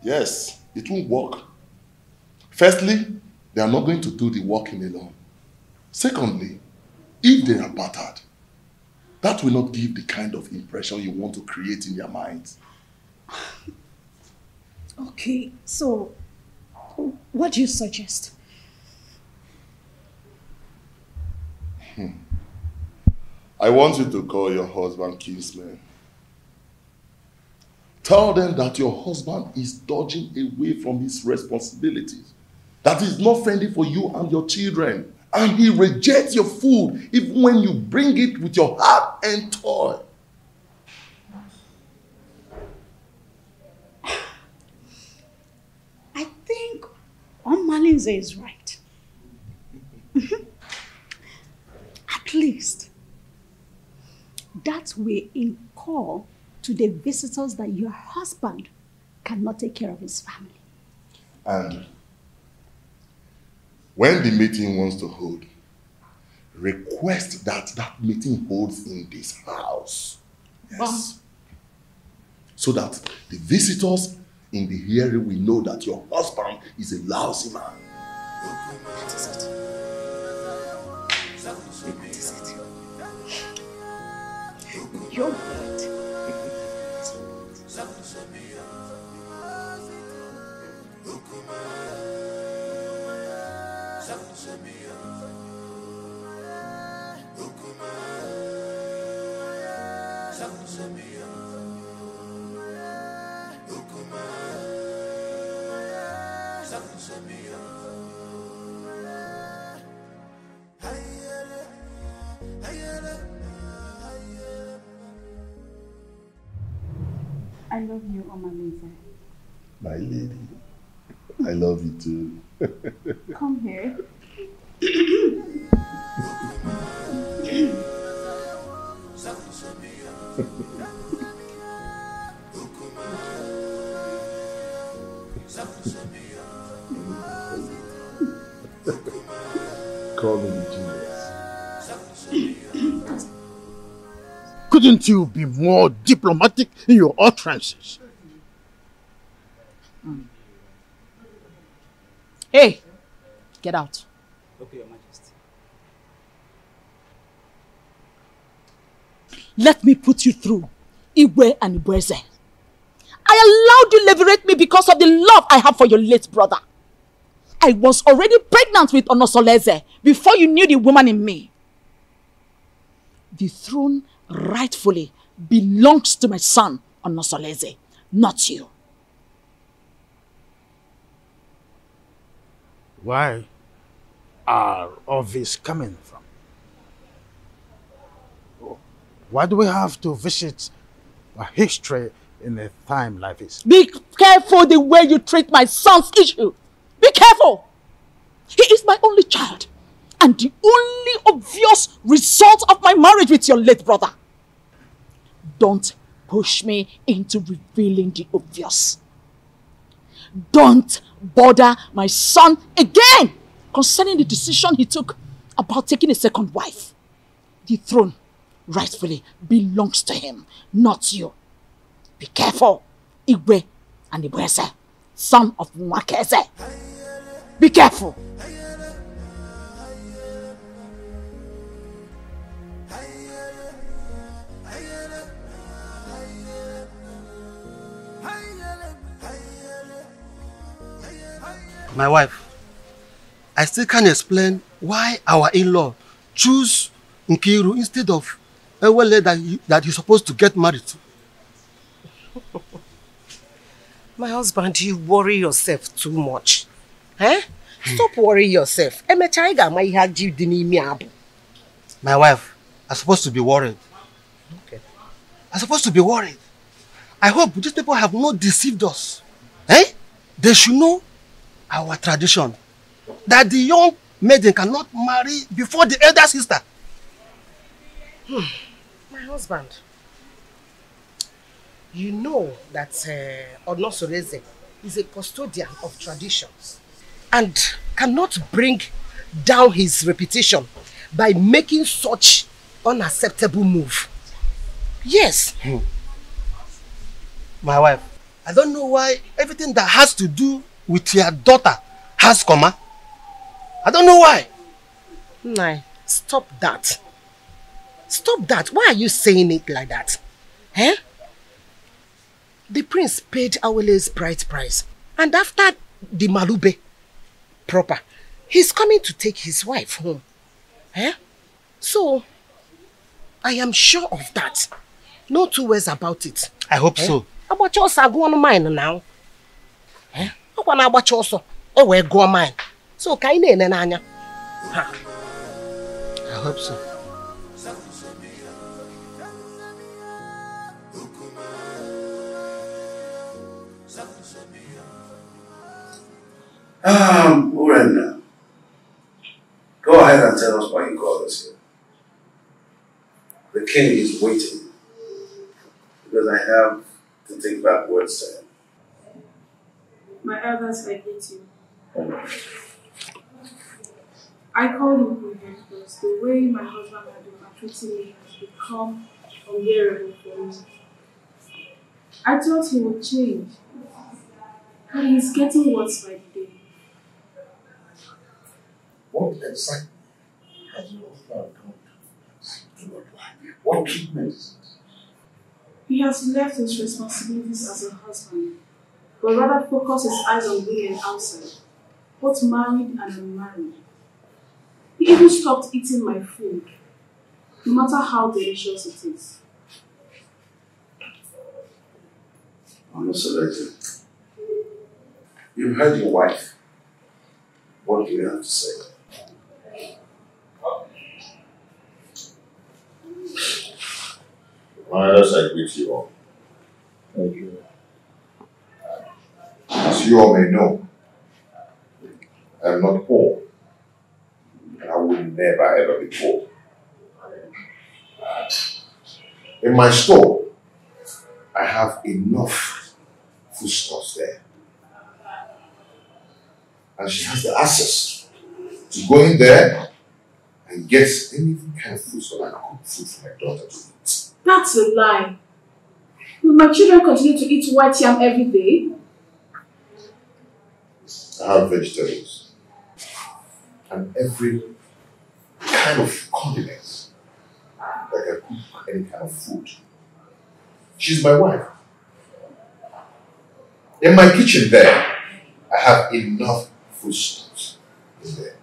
Yes, it won't work. Firstly, they are not going to do the walking alone. Secondly, if they are battered, that will not give the kind of impression you want to create in their minds. Okay, so what do you suggest? I want you to call your husband kinsman. Tell them that your husband is dodging away from his responsibilities that is not friendly for you and your children. And he rejects your food even when you bring it with your heart and toil. I think Malinze is right. At least that will incur to the visitors that your husband cannot take care of his family. And when the meeting wants to hold, request that that meeting holds in this house. Yes. So that the visitors in the hearing will know that your husband is a lousy man. That is it. That is it. You're right. I love you, Omalinze. My lady, I love you too. Come here. Call me genius. Couldn't you be more diplomatic in your utterances? Hey, get out. Okay, Your Majesty. Let me put you through, Igwe and Ibweze. I allowed you liberate me because of the love I have for your late brother. I was already pregnant with Onosoleze before you knew the woman in me. The throne rightfully belongs to my son, Onosoleze, not you. Where are all this coming from? Why do we have to visit a history in a time like this? Be careful the way you treat my son's issue. Be careful. He is my only child and the only obvious result of my marriage with your late brother. Don't push me into revealing the obvious. Don't bother my son again concerning the decision he took about taking a second wife. The throne rightfully belongs to him, not you. Be careful, Igwe and Ibweze, son of Mwakeze. Be careful. My wife, I still can't explain why our in-law choose Nkiru instead of Ewele that he's supposed to get married to. My husband, you worry yourself too much. Eh? Stop worrying yourself. My wife, I'm supposed to be worried. Okay. I'm supposed to be worried. I hope these people have not deceived us. Eh? They should know our tradition. That the young maiden cannot marry before the elder sister. My husband, you know that Onosoreze is a custodian of traditions and cannot bring down his reputation by making such unacceptable move. Yes. My wife, I don't know why everything that has to do with your daughter has comma. I don't know why. Nah, stop that. Stop that. Why are you saying it like that? Eh? The prince paid Awele's bride price. And after the Malube proper, he's coming to take his wife home. Eh? So, I am sure of that. No two ways about it. I hope so. About yours are going mine now. Eh? I want to watch also. Oh, well, go mine. So kaine n'anya. I hope so. Urena, go ahead and tell us why you called us here. The king is waiting because I have to take back words to him. My elders, I hate you. I called him Queen because the way my husband had been treating me has become unbearable for me. I thought he would change, and he's getting worse by the day. What exactly has your husband done to your wife? What treatment is it? He has left his responsibilities as a husband, but rather focus his eyes on women outside, both married and unmarried. He even stopped eating my food, no matter how delicious it is. Onosoleke, you've heard your wife. What do you have to say? My elders, I greet you all. Thank you. As you all may know, I am not poor, and I will never ever be poor. In my store, I have enough foodstuffs there. And she has the access to go in there and get any kind of food so I can cook food for my daughter to eat. That's a lie. Will my children continue to eat white yam every day? I have vegetables and every kind of condiments that can cook any kind of food. She's my wife. In my kitchen there, I have enough foodstuffs in there.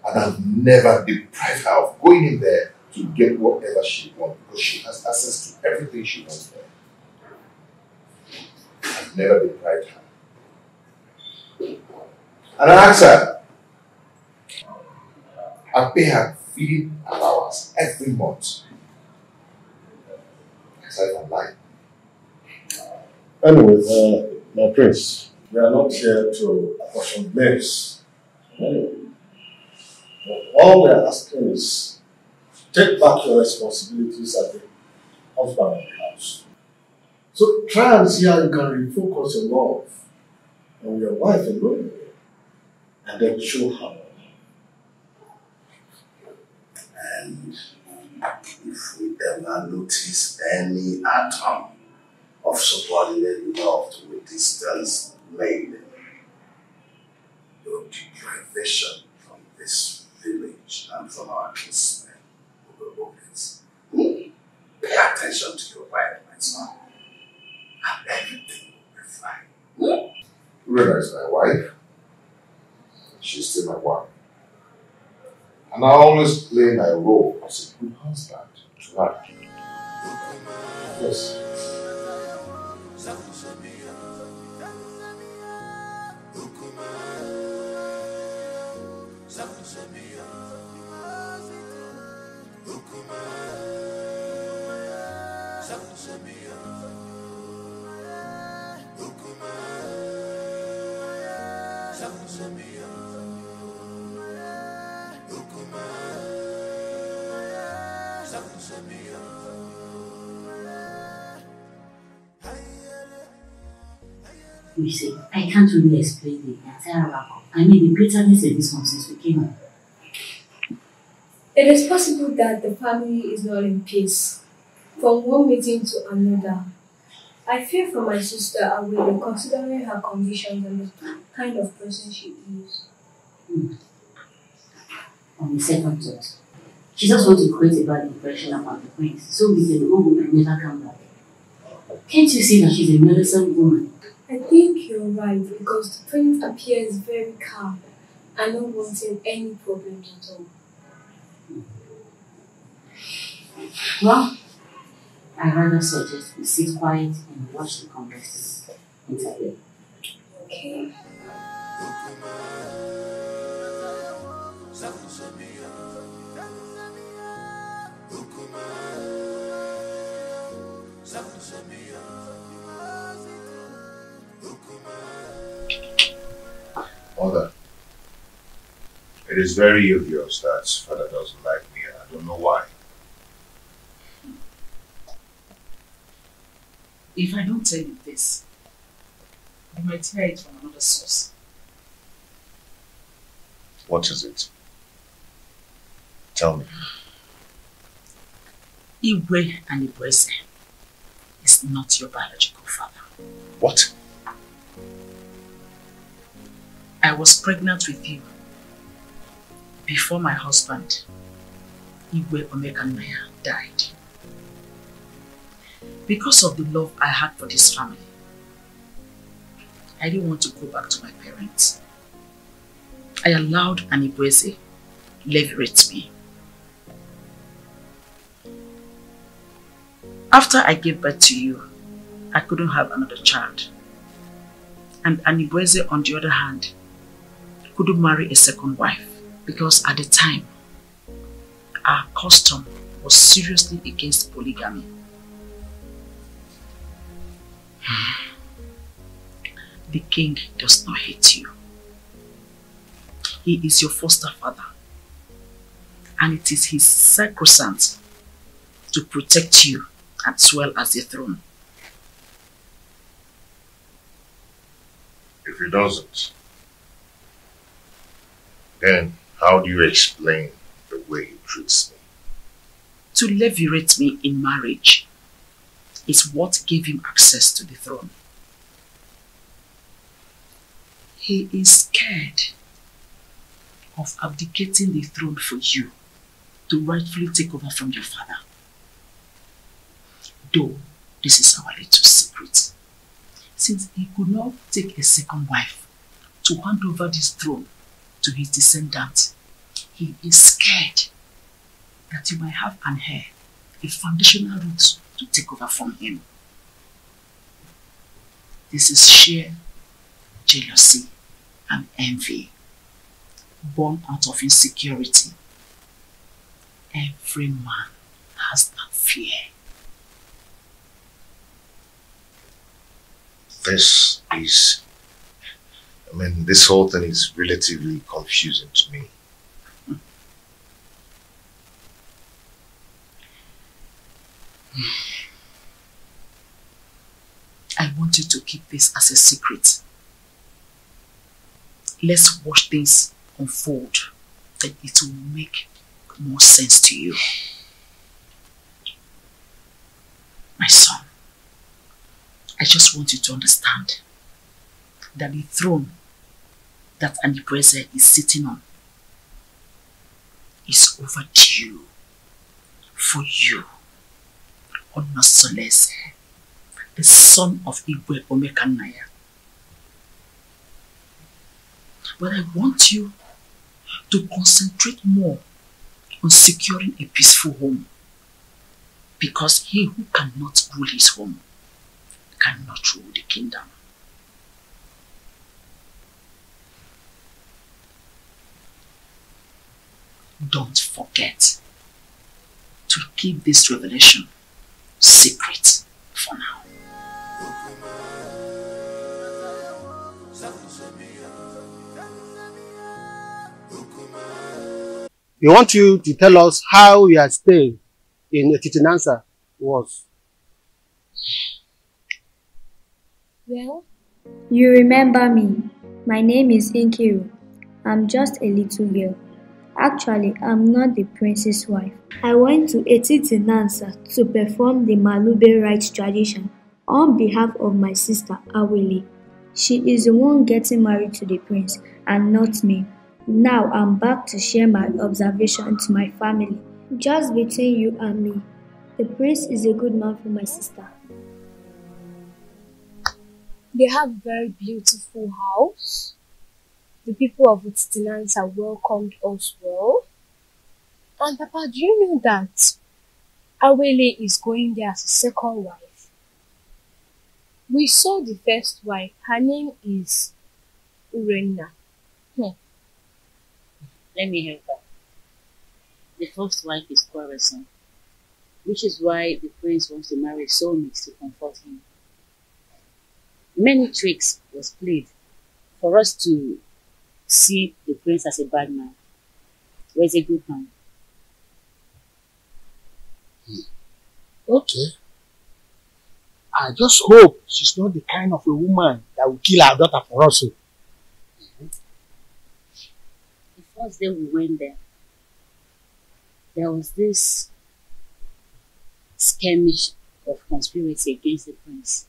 And I've never deprived her of going in there to get whatever she wants because she has access to everything she wants there. I've never deprived her. And I ask her, I pay her feeding allowance every month. Aside from life. Anyway, my prince, we are not here to apportion blames. Anyway, all we are asking is take back your responsibilities as the husband of the house. So try and see how you can refocus your love on your wife alone and then show her. And if we ever notice any atom of subordinate love to a distance maiden, your deprivation from this village and from our kinsmen will be obvious. Pay attention to your wife, my son, and everything will be fine. Rena is my wife. She's still my wife. And I always play my role as a good husband to her. Yes. You see, I can't really explain the entire outcome. I mean, the bitterness in this one since we came home. It is possible that the family is not in peace. From one meeting to another. I fear for my sister and will be considering her conditions and the kind of person she is. On the second thought, she just wants to create a bad impression about the prince so we can go home and never come back. Can't you see that she's a meddlesome woman? I think you're right because the prince appears very calm and not wanting any problems at all. Well, I rather suggest we sit quiet and watch the conversations interview. Okay. It is very obvious that father doesn't like me. I don't know why. If I don't tell you this, you might hear it from another source. What is it? Tell me. Igwe and Ibueze is not your biological father. What? I was pregnant with you before my husband, Igwe Omekanaya, died. Because of the love I had for this family, I didn't want to go back to my parents. I allowed Ani Edo leverage me. After I gave birth to you, I couldn't have another child. And Ani Edo, on the other hand, couldn't marry a second wife because at the time, our custom was seriously against polygamy. The king does not hate you. He is your foster father, and it is his sacrosanct to protect you as well as the throne. If he doesn't, then how do you explain the way he treats me? To levirate me in marriage is what gave him access to the throne. He is scared of abdicating the throne for you to rightfully take over from your father. Though this is our little secret, since he could not take a second wife to hand over this throne to his descendants, he is scared that you might have an heir, a foundational root to take over from him. This is sheer jealousy and envy, born out of insecurity. Every man has that fear. This whole thing is relatively confusing to me. I want you to keep this as a secret. Let's watch things unfold, then it will make more sense to you. My son, I just want you to understand that the throne that Ani Edo is sitting on is overdue for you, Onosolese, the son of Igwe Omekanaya. But I want you to concentrate more on securing a peaceful home, because he who cannot rule his home cannot rule the kingdom. Don't forget to keep this revelation secret for now. We want you to tell us how your stay in Etitinansa was. Well, you remember me. My name is Nkiru. I'm just a little girl. Actually, I'm not the prince's wife. I went to Etitinansa to perform the Malube rites tradition on behalf of my sister Awele. She is the one getting married to the prince and not me. Now I'm back to share my observation to my family. Just between you and me, the prince is a good man for my sister. They have a very beautiful house. The people of Etitinansa welcomed us well. And Papa, do you know that Awele is going there as a second wife? We saw the first wife. Her name is Urenna. Let me help her. The first wife is quarrelsome, which is why the prince wants to marry a soulmate to comfort him. Many tricks was played for us to see the prince as a bad man. was a good man. Okay. I just hope she's not the kind of a woman that will kill her daughter for us. The first day we went there was this skirmish of conspiracy against the prince,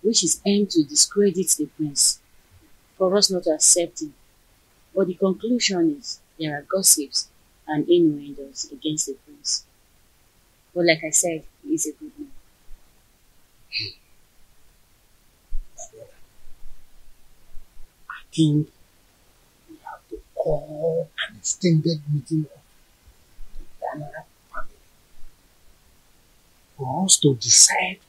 which is aimed to discredit the prince, for us not to accept him. But the conclusion is there are gossips and innuendos against the prince. But like I said, he is a good man. I think we have to call an extended meeting of the Daniel family for us to decide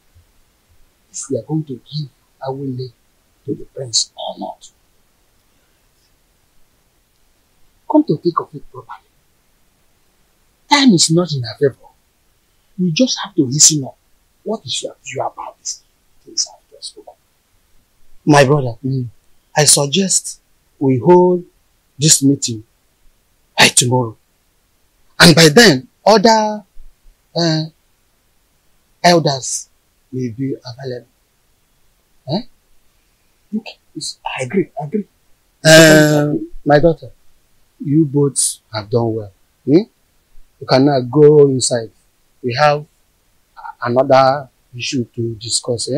if we are going to give Awele to the prince or not. Come to think of it properly, time is not in our favor. We just have to listen up. What is your view about this things I've just spoken? My brother, I suggest we hold this meeting by tomorrow. And by then, other elders will be available. Okay, I agree. My daughter, you both have done well. You can now go inside. We have another issue to discuss.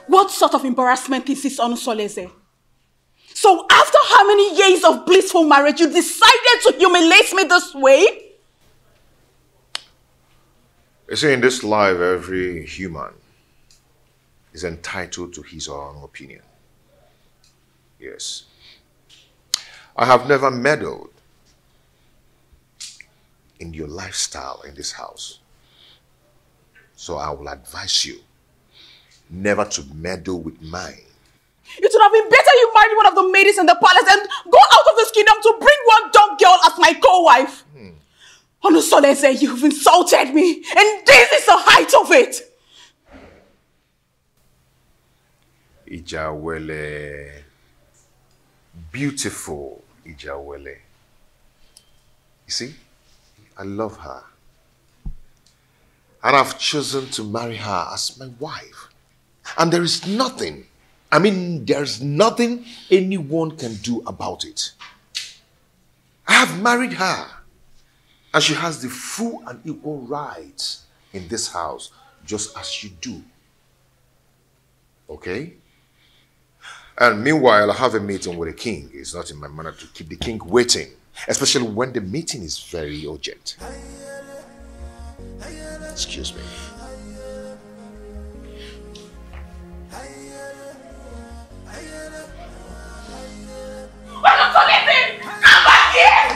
What sort of embarrassment is this on Soleze? So after how many years of blissful marriage, you decided to humiliate me this way? You see, in this life, every human is entitled to his or her own opinion. Yes. I have never meddled in your lifestyle in this house. So I will advise you never to meddle with mine. It would have been better you married one of the ladies in the palace and go out of this kingdom to bring one dumb girl as my co-wife. Onusolese, you've insulted me, and this is the height of it. Ijawele. Beautiful Ijawele. You see, I love her. And I've chosen to marry her as my wife. And there is nothing, there's nothing anyone can do about it. I have married her. And she has the full and equal rights in this house, just as you do. Okay? And meanwhile, I have a meeting with the king. It's not in my manner to keep the king waiting, especially when the meeting is very urgent. Excuse me. Come back here!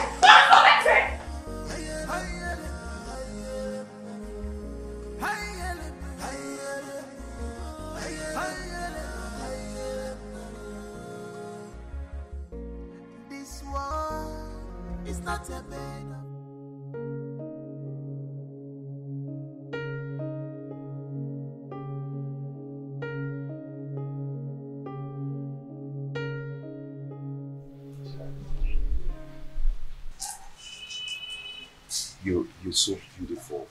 This one is not a bed. You're so beautiful.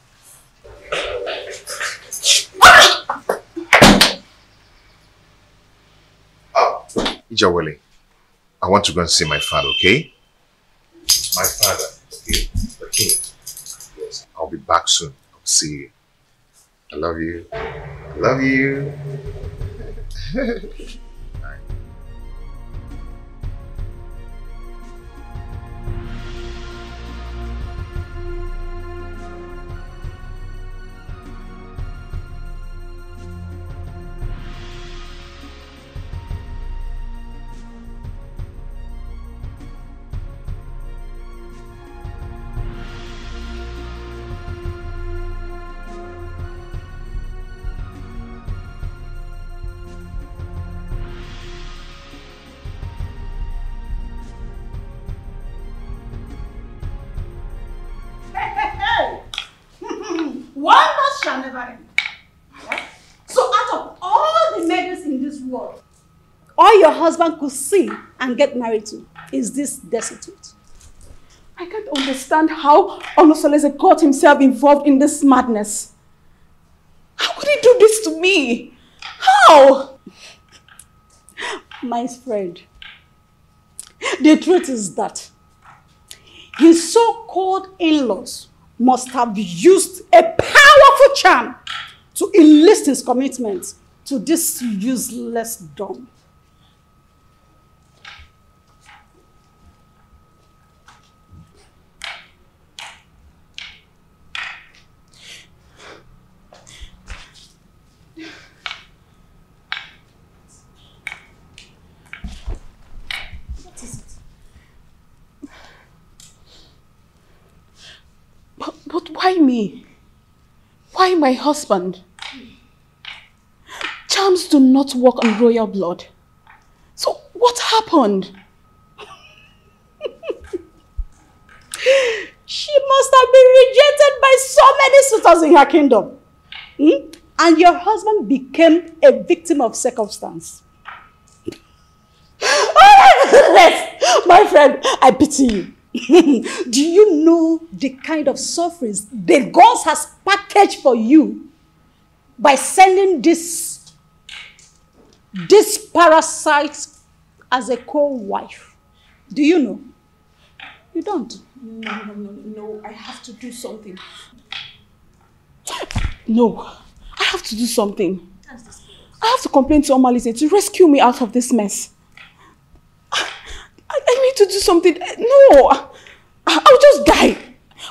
Ijawele, I want to go and see my father, okay? My father, okay? The king. Yes, I'll be back soon. I'll see you. I love you. I love you. all your husband could see and get married to is this destitute. I can't understand how Onosolese got himself involved in this madness. How could he do this to me? How? My friend, the truth is that his so-called in-laws must have used a powerful charm to enlist his commitment to this useless dumb. But why me? Why my husband? Charms do not work on royal blood. So what happened? She must have been rejected by so many suitors in her kingdom. And your husband became a victim of circumstance. My friend, I pity you. Do you know the kind of sufferings the gods has packaged for you by sending this parasite as a co-wife? Do you know? You don't. No, I have to do something. No, I have to do something. I have to complain to Omalise to rescue me out of this mess. I need to do something. No, I'll just die.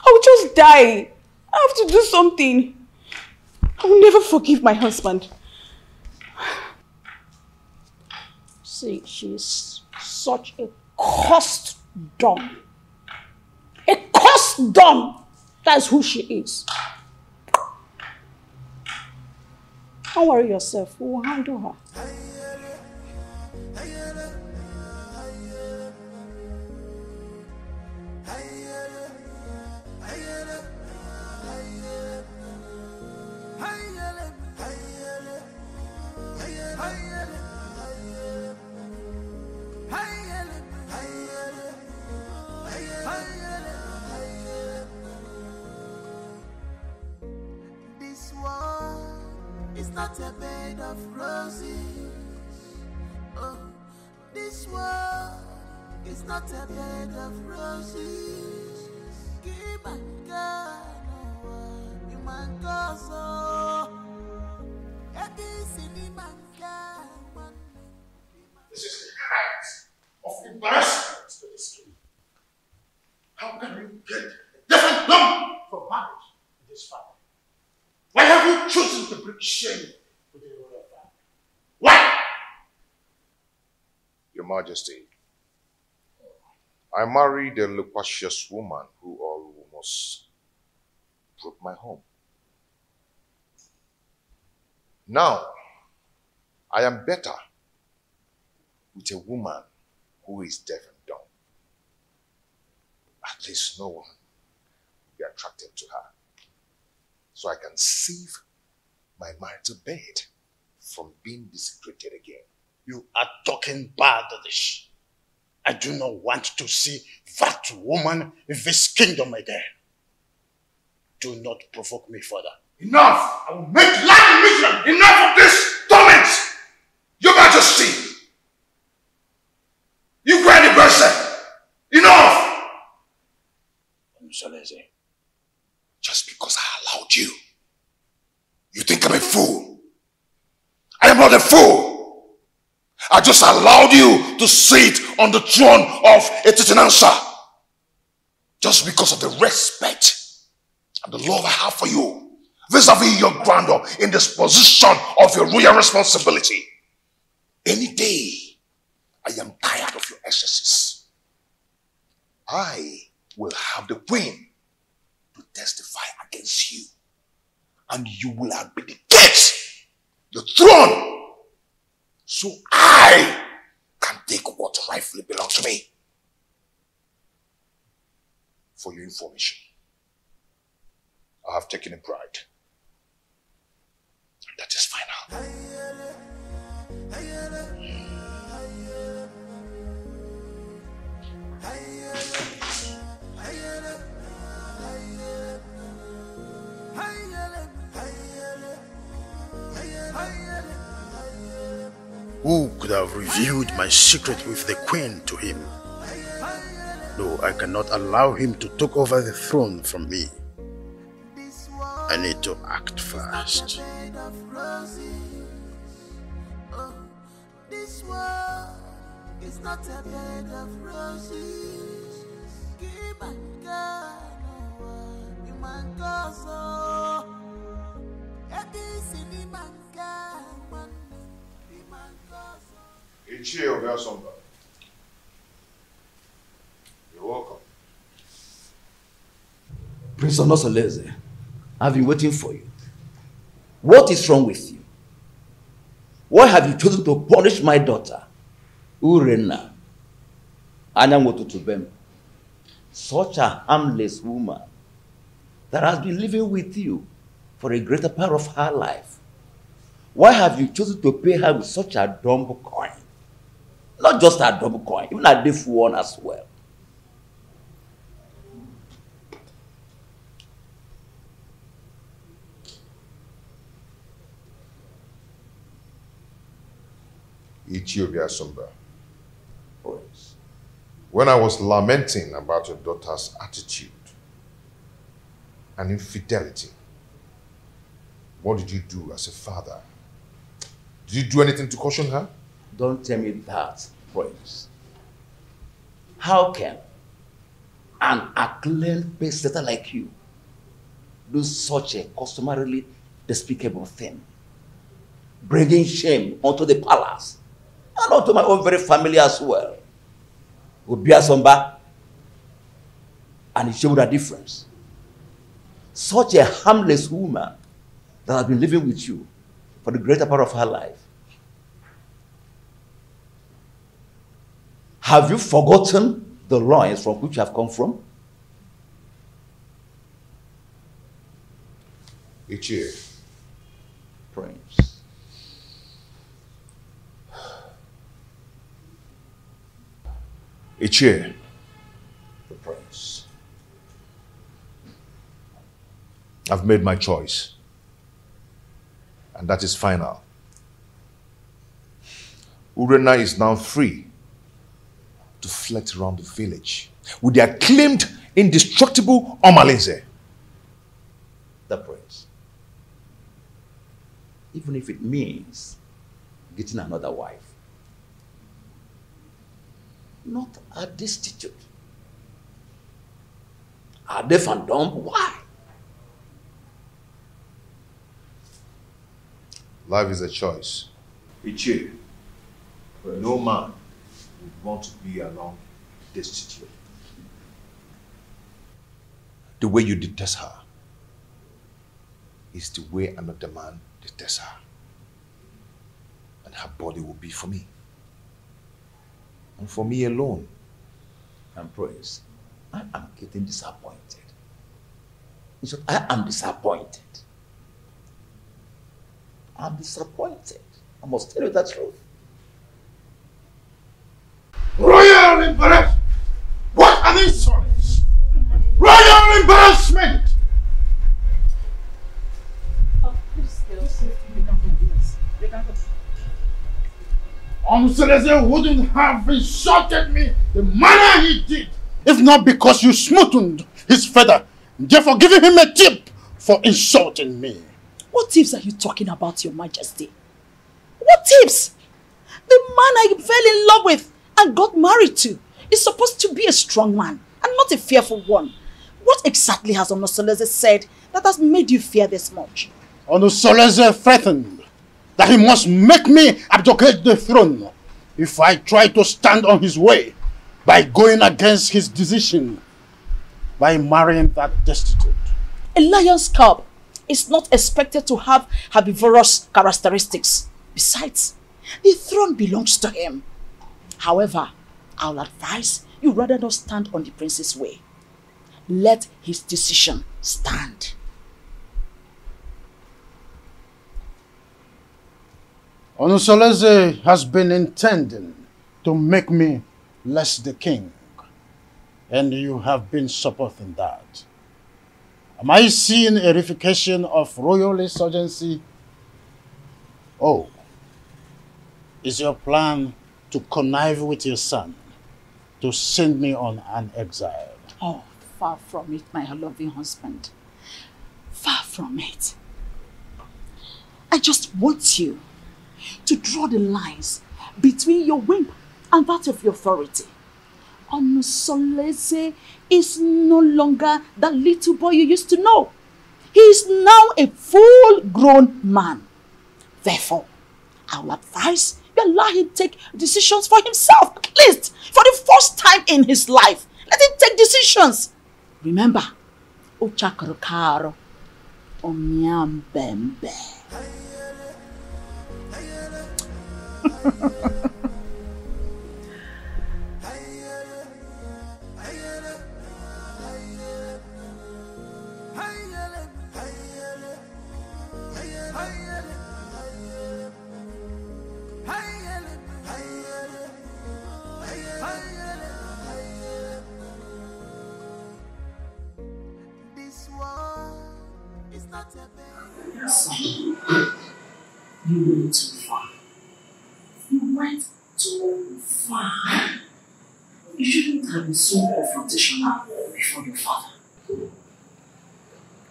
I'll just die. I have to do something. I will never forgive my husband. See, she's such a cursed dumb. A cursed dumb. That's who she is. Don't worry yourself. We will handle her. This world is not a bed of roses. Oh, this world is not a bed of roses. This is the height of embarrassment to this street. How can you get a different lump for marriage in this family? Why have you chosen to bring shame to the royal family? Why? Your Majesty, I married a loquacious woman who almost broke my home. Now, I am better with a woman who is deaf and dumb. At least no one will be attracted to her. So I can save my marital bed from being desecrated again. You are talking baddish. I do not want to see that woman in this kingdom again. Do not provoke me further. Enough! I will make life miserable! Enough of this torment! Your Majesty! You cry the person! Enough! Onosolese, just because I allowed you, you think I'm a fool? I am not a fool! I just allowed you to sit on the throne of a Titanansa just because of the respect and the love I have for you vis-a-vis your grandeur in this position of your royal responsibility. Any day, I am tired of your excesses. I will have the queen to testify against you, and you will abdicate the throne so I can take what rightfully belongs to me. For your information, I have taken a bride. That is final. Who could have revealed my secret with the queen to him? No, I cannot allow him to take over the throne from me. I need to act fast. This world is not a bed of roses. Keep and go, you man go so. Ichie Obiasomba. You're welcome. Prince Onosoleze, I've been waiting for you. What is wrong with you? Why have you chosen to punish my daughter, Urena Anyangotutubem, such a harmless woman that has been living with you for a greater part of her life? Why have you chosen to pay her with such a dumb coin? Not just a dumb coin, even a deaf one as well. Ichie Obiasomba. When I was lamenting about your daughter's attitude and infidelity, what did you do as a father? Did you do anything to caution her? Don't tell me that, Prince. How can an acclaimed pace-setter like you do such a customarily despicable thing? Bringing shame onto the palace and onto my own very family as well. Obiasomba and it showed a difference. Such a harmless woman that has been living with you for the greater part of her life. Have you forgotten the loins from which you have come from? Ichie. Prince. Ichie. The prince. I've made my choice. And that is final. Urena is now free to flit around the village with the acclaimed, indestructible Omalinze. The prince. Even if it means getting another wife. Not a destitute. A deaf and dumb? Why? Life is a choice. Ichie, no man would want to be alone destitute. The way you detest her is the way another man detests her. And her body will be for me. And for me alone. And Prince, I am getting disappointed. In short, I am disappointed. I'm disappointed. I must tell you the truth. Royal embarrassment! What an insolence! Royal embarrassment! Onosoleze wouldn't have insulted me the manner he did if not because you smoothened his feather, therefore giving him a tip for insulting me. What tips are you talking about, Your Majesty? What tips? The man I fell in love with and got married to is supposed to be a strong man and not a fearful one. What exactly has Onosoleze said that has made you fear this much? Onosoleze threatened that he must make me abdicate the throne if I try to stand on his way by going against his decision by marrying that destitute. A lion's cub is not expected to have herbivorous characteristics. Besides, the throne belongs to him. However, I'll advise you rather not stand on the prince's way. Let his decision stand. Onosoleze has been intending to make me less the king, and you have been supporting that. Am I seeing a reification of royal insurgency? Oh, Is your plan to connive with your son to send me on an exile? Oh, far from it, my loving husband. Far from it. I just want you to draw the lines between your whim and that of your authority. Onusoleze is no longer the little boy you used to know. He is now a full-grown man. Therefore, I will advise you allow him to take decisions for himself, at least for the first time in his life. Let him take decisions. Remember, Ochakarokaro, Omiambembe. Son, you went too far. You went too far. You shouldn't have been so confrontational before your father.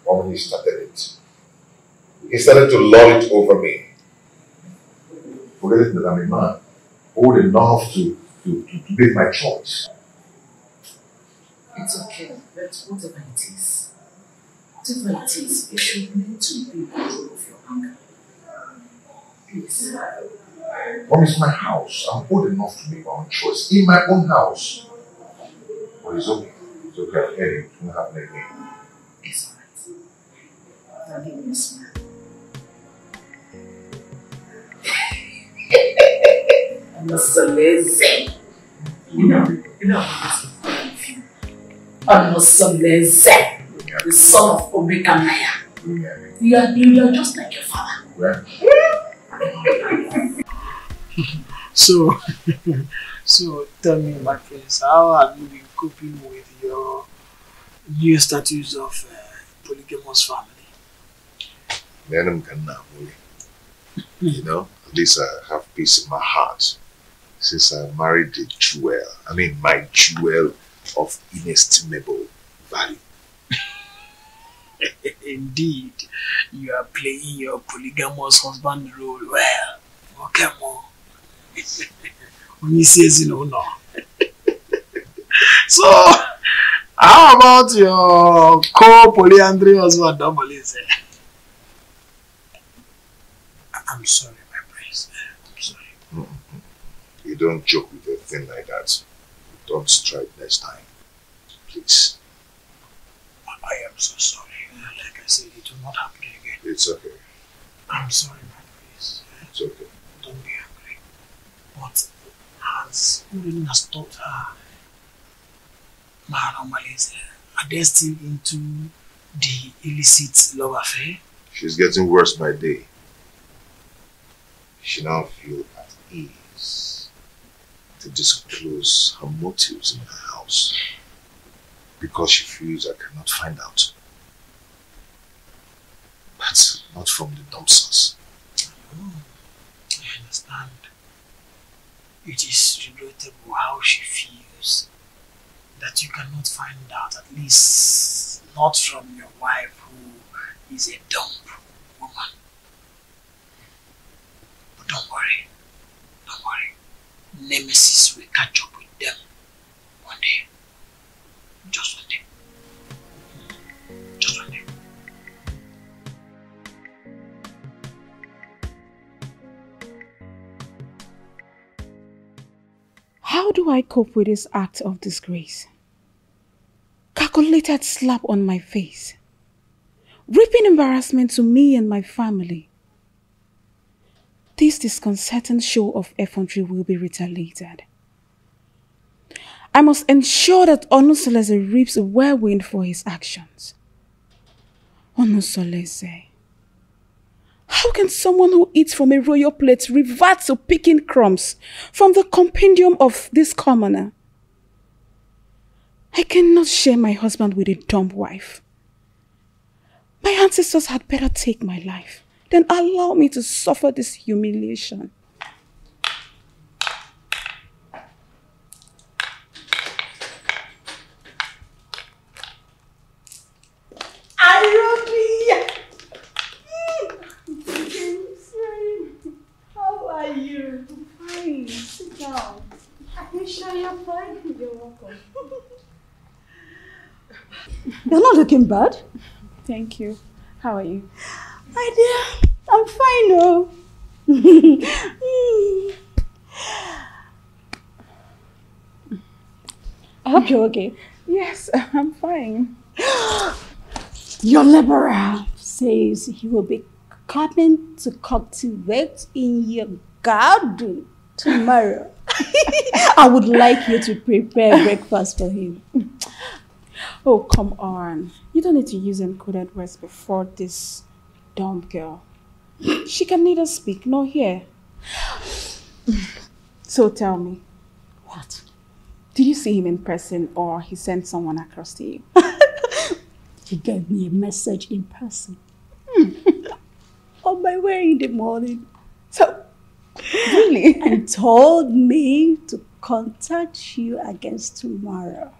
When he started it, he started to lord it over me. Forgetting that I'm a man, old enough to make my choice. It's okay, but whatever it is, you should learn to be in control of your anger. Please. Mom, it's my house. I'm old enough to make my own choice in my own house. But it's okay. It's okay. I'm heading. It's not happening again. It's alright. Now give me a smile. I'm not so lazy. You know I'm not so lazy. The son of Omega Maya. You are just like your father. So tell me, my friends, how have you been coping with your new status of polygamous family? You know, at least I have peace in my heart since I married the jewel. I mean, my jewel of inestimable value. Indeed, you are playing your polygamous husband role well. Okay, Mo. When he says, you know, no. So, how about your co-polyandry husband, Domolize? I'm sorry, my prince. I'm sorry. You don't joke with a thing like that. Don't strike next time. Please. I am so sorry. Like I said, it will not happen again. It's okay. I'm sorry, my prince. It's okay. Don't be angry. But has Urena stopped her Maharamalis are they still into the illicit love affair? She's getting worse by day. She now feels at ease to disclose her motives in her house because she feels I cannot find out. But not from the dumpsters. Oh, I understand. It is regrettable how she feels that you cannot find out, at least not from your wife who is a dumb woman. But don't worry. Don't worry. Nemesis will catch up with them one day. Just one day. Just one day. How do I cope with this act of disgrace? Calculated slap on my face. Reaping embarrassment to me and my family. This disconcerting show of effrontery will be retaliated. I must ensure that Onusoleze reaps a whirlwind for his actions. Onusoleze. How can someone who eats from a royal plate revert to picking crumbs from the compendium of this commoner? I cannot share my husband with a dumb wife. My ancestors had better take my life than allow me to suffer this humiliation. I am fine. You're welcome. You're not looking bad. Thank you. How are you? My dear, I'm fine, oh. I hope you're okay. Yes, I'm fine. Your laborer says he will be coming to cultivate in your garden tomorrow. I would like you to prepare breakfast for him. Oh, come on. You don't need to use encoded words before this dumb girl. She can neither speak nor hear. So tell me. What? Did you see him in person or he sent someone across to you? He gave me a message in person. On my way in the morning. So, really? And told me to contact you against tomorrow.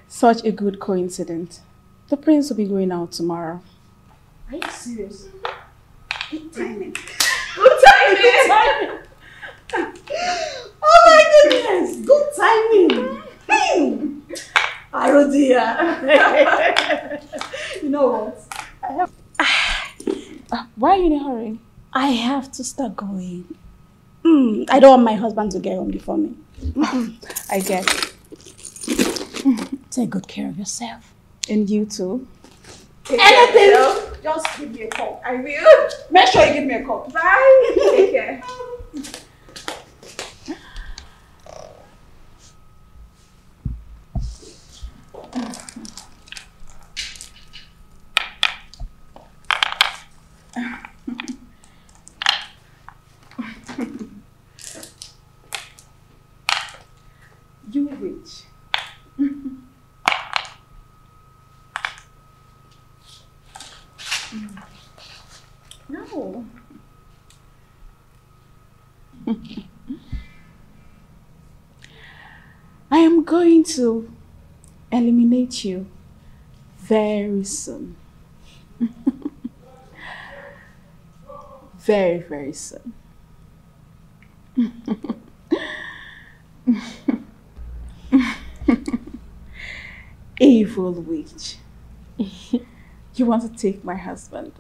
Such a good coincidence. The prince will be going out tomorrow. Are you serious? Good timing. Good timing! Good timing! Oh my goodness! Good timing! Oh dear. You know what? I have. Why are you in a hurry? I have to start going. I don't want my husband to get home before me. I get. Take good care of yourself. And you too. Anything? Just give me a call. I will. Make sure you give me a call. Bye. Take care. You witch. No. I am going to eliminate you very soon. Very, very soon. Evil witch. You want to take my husband?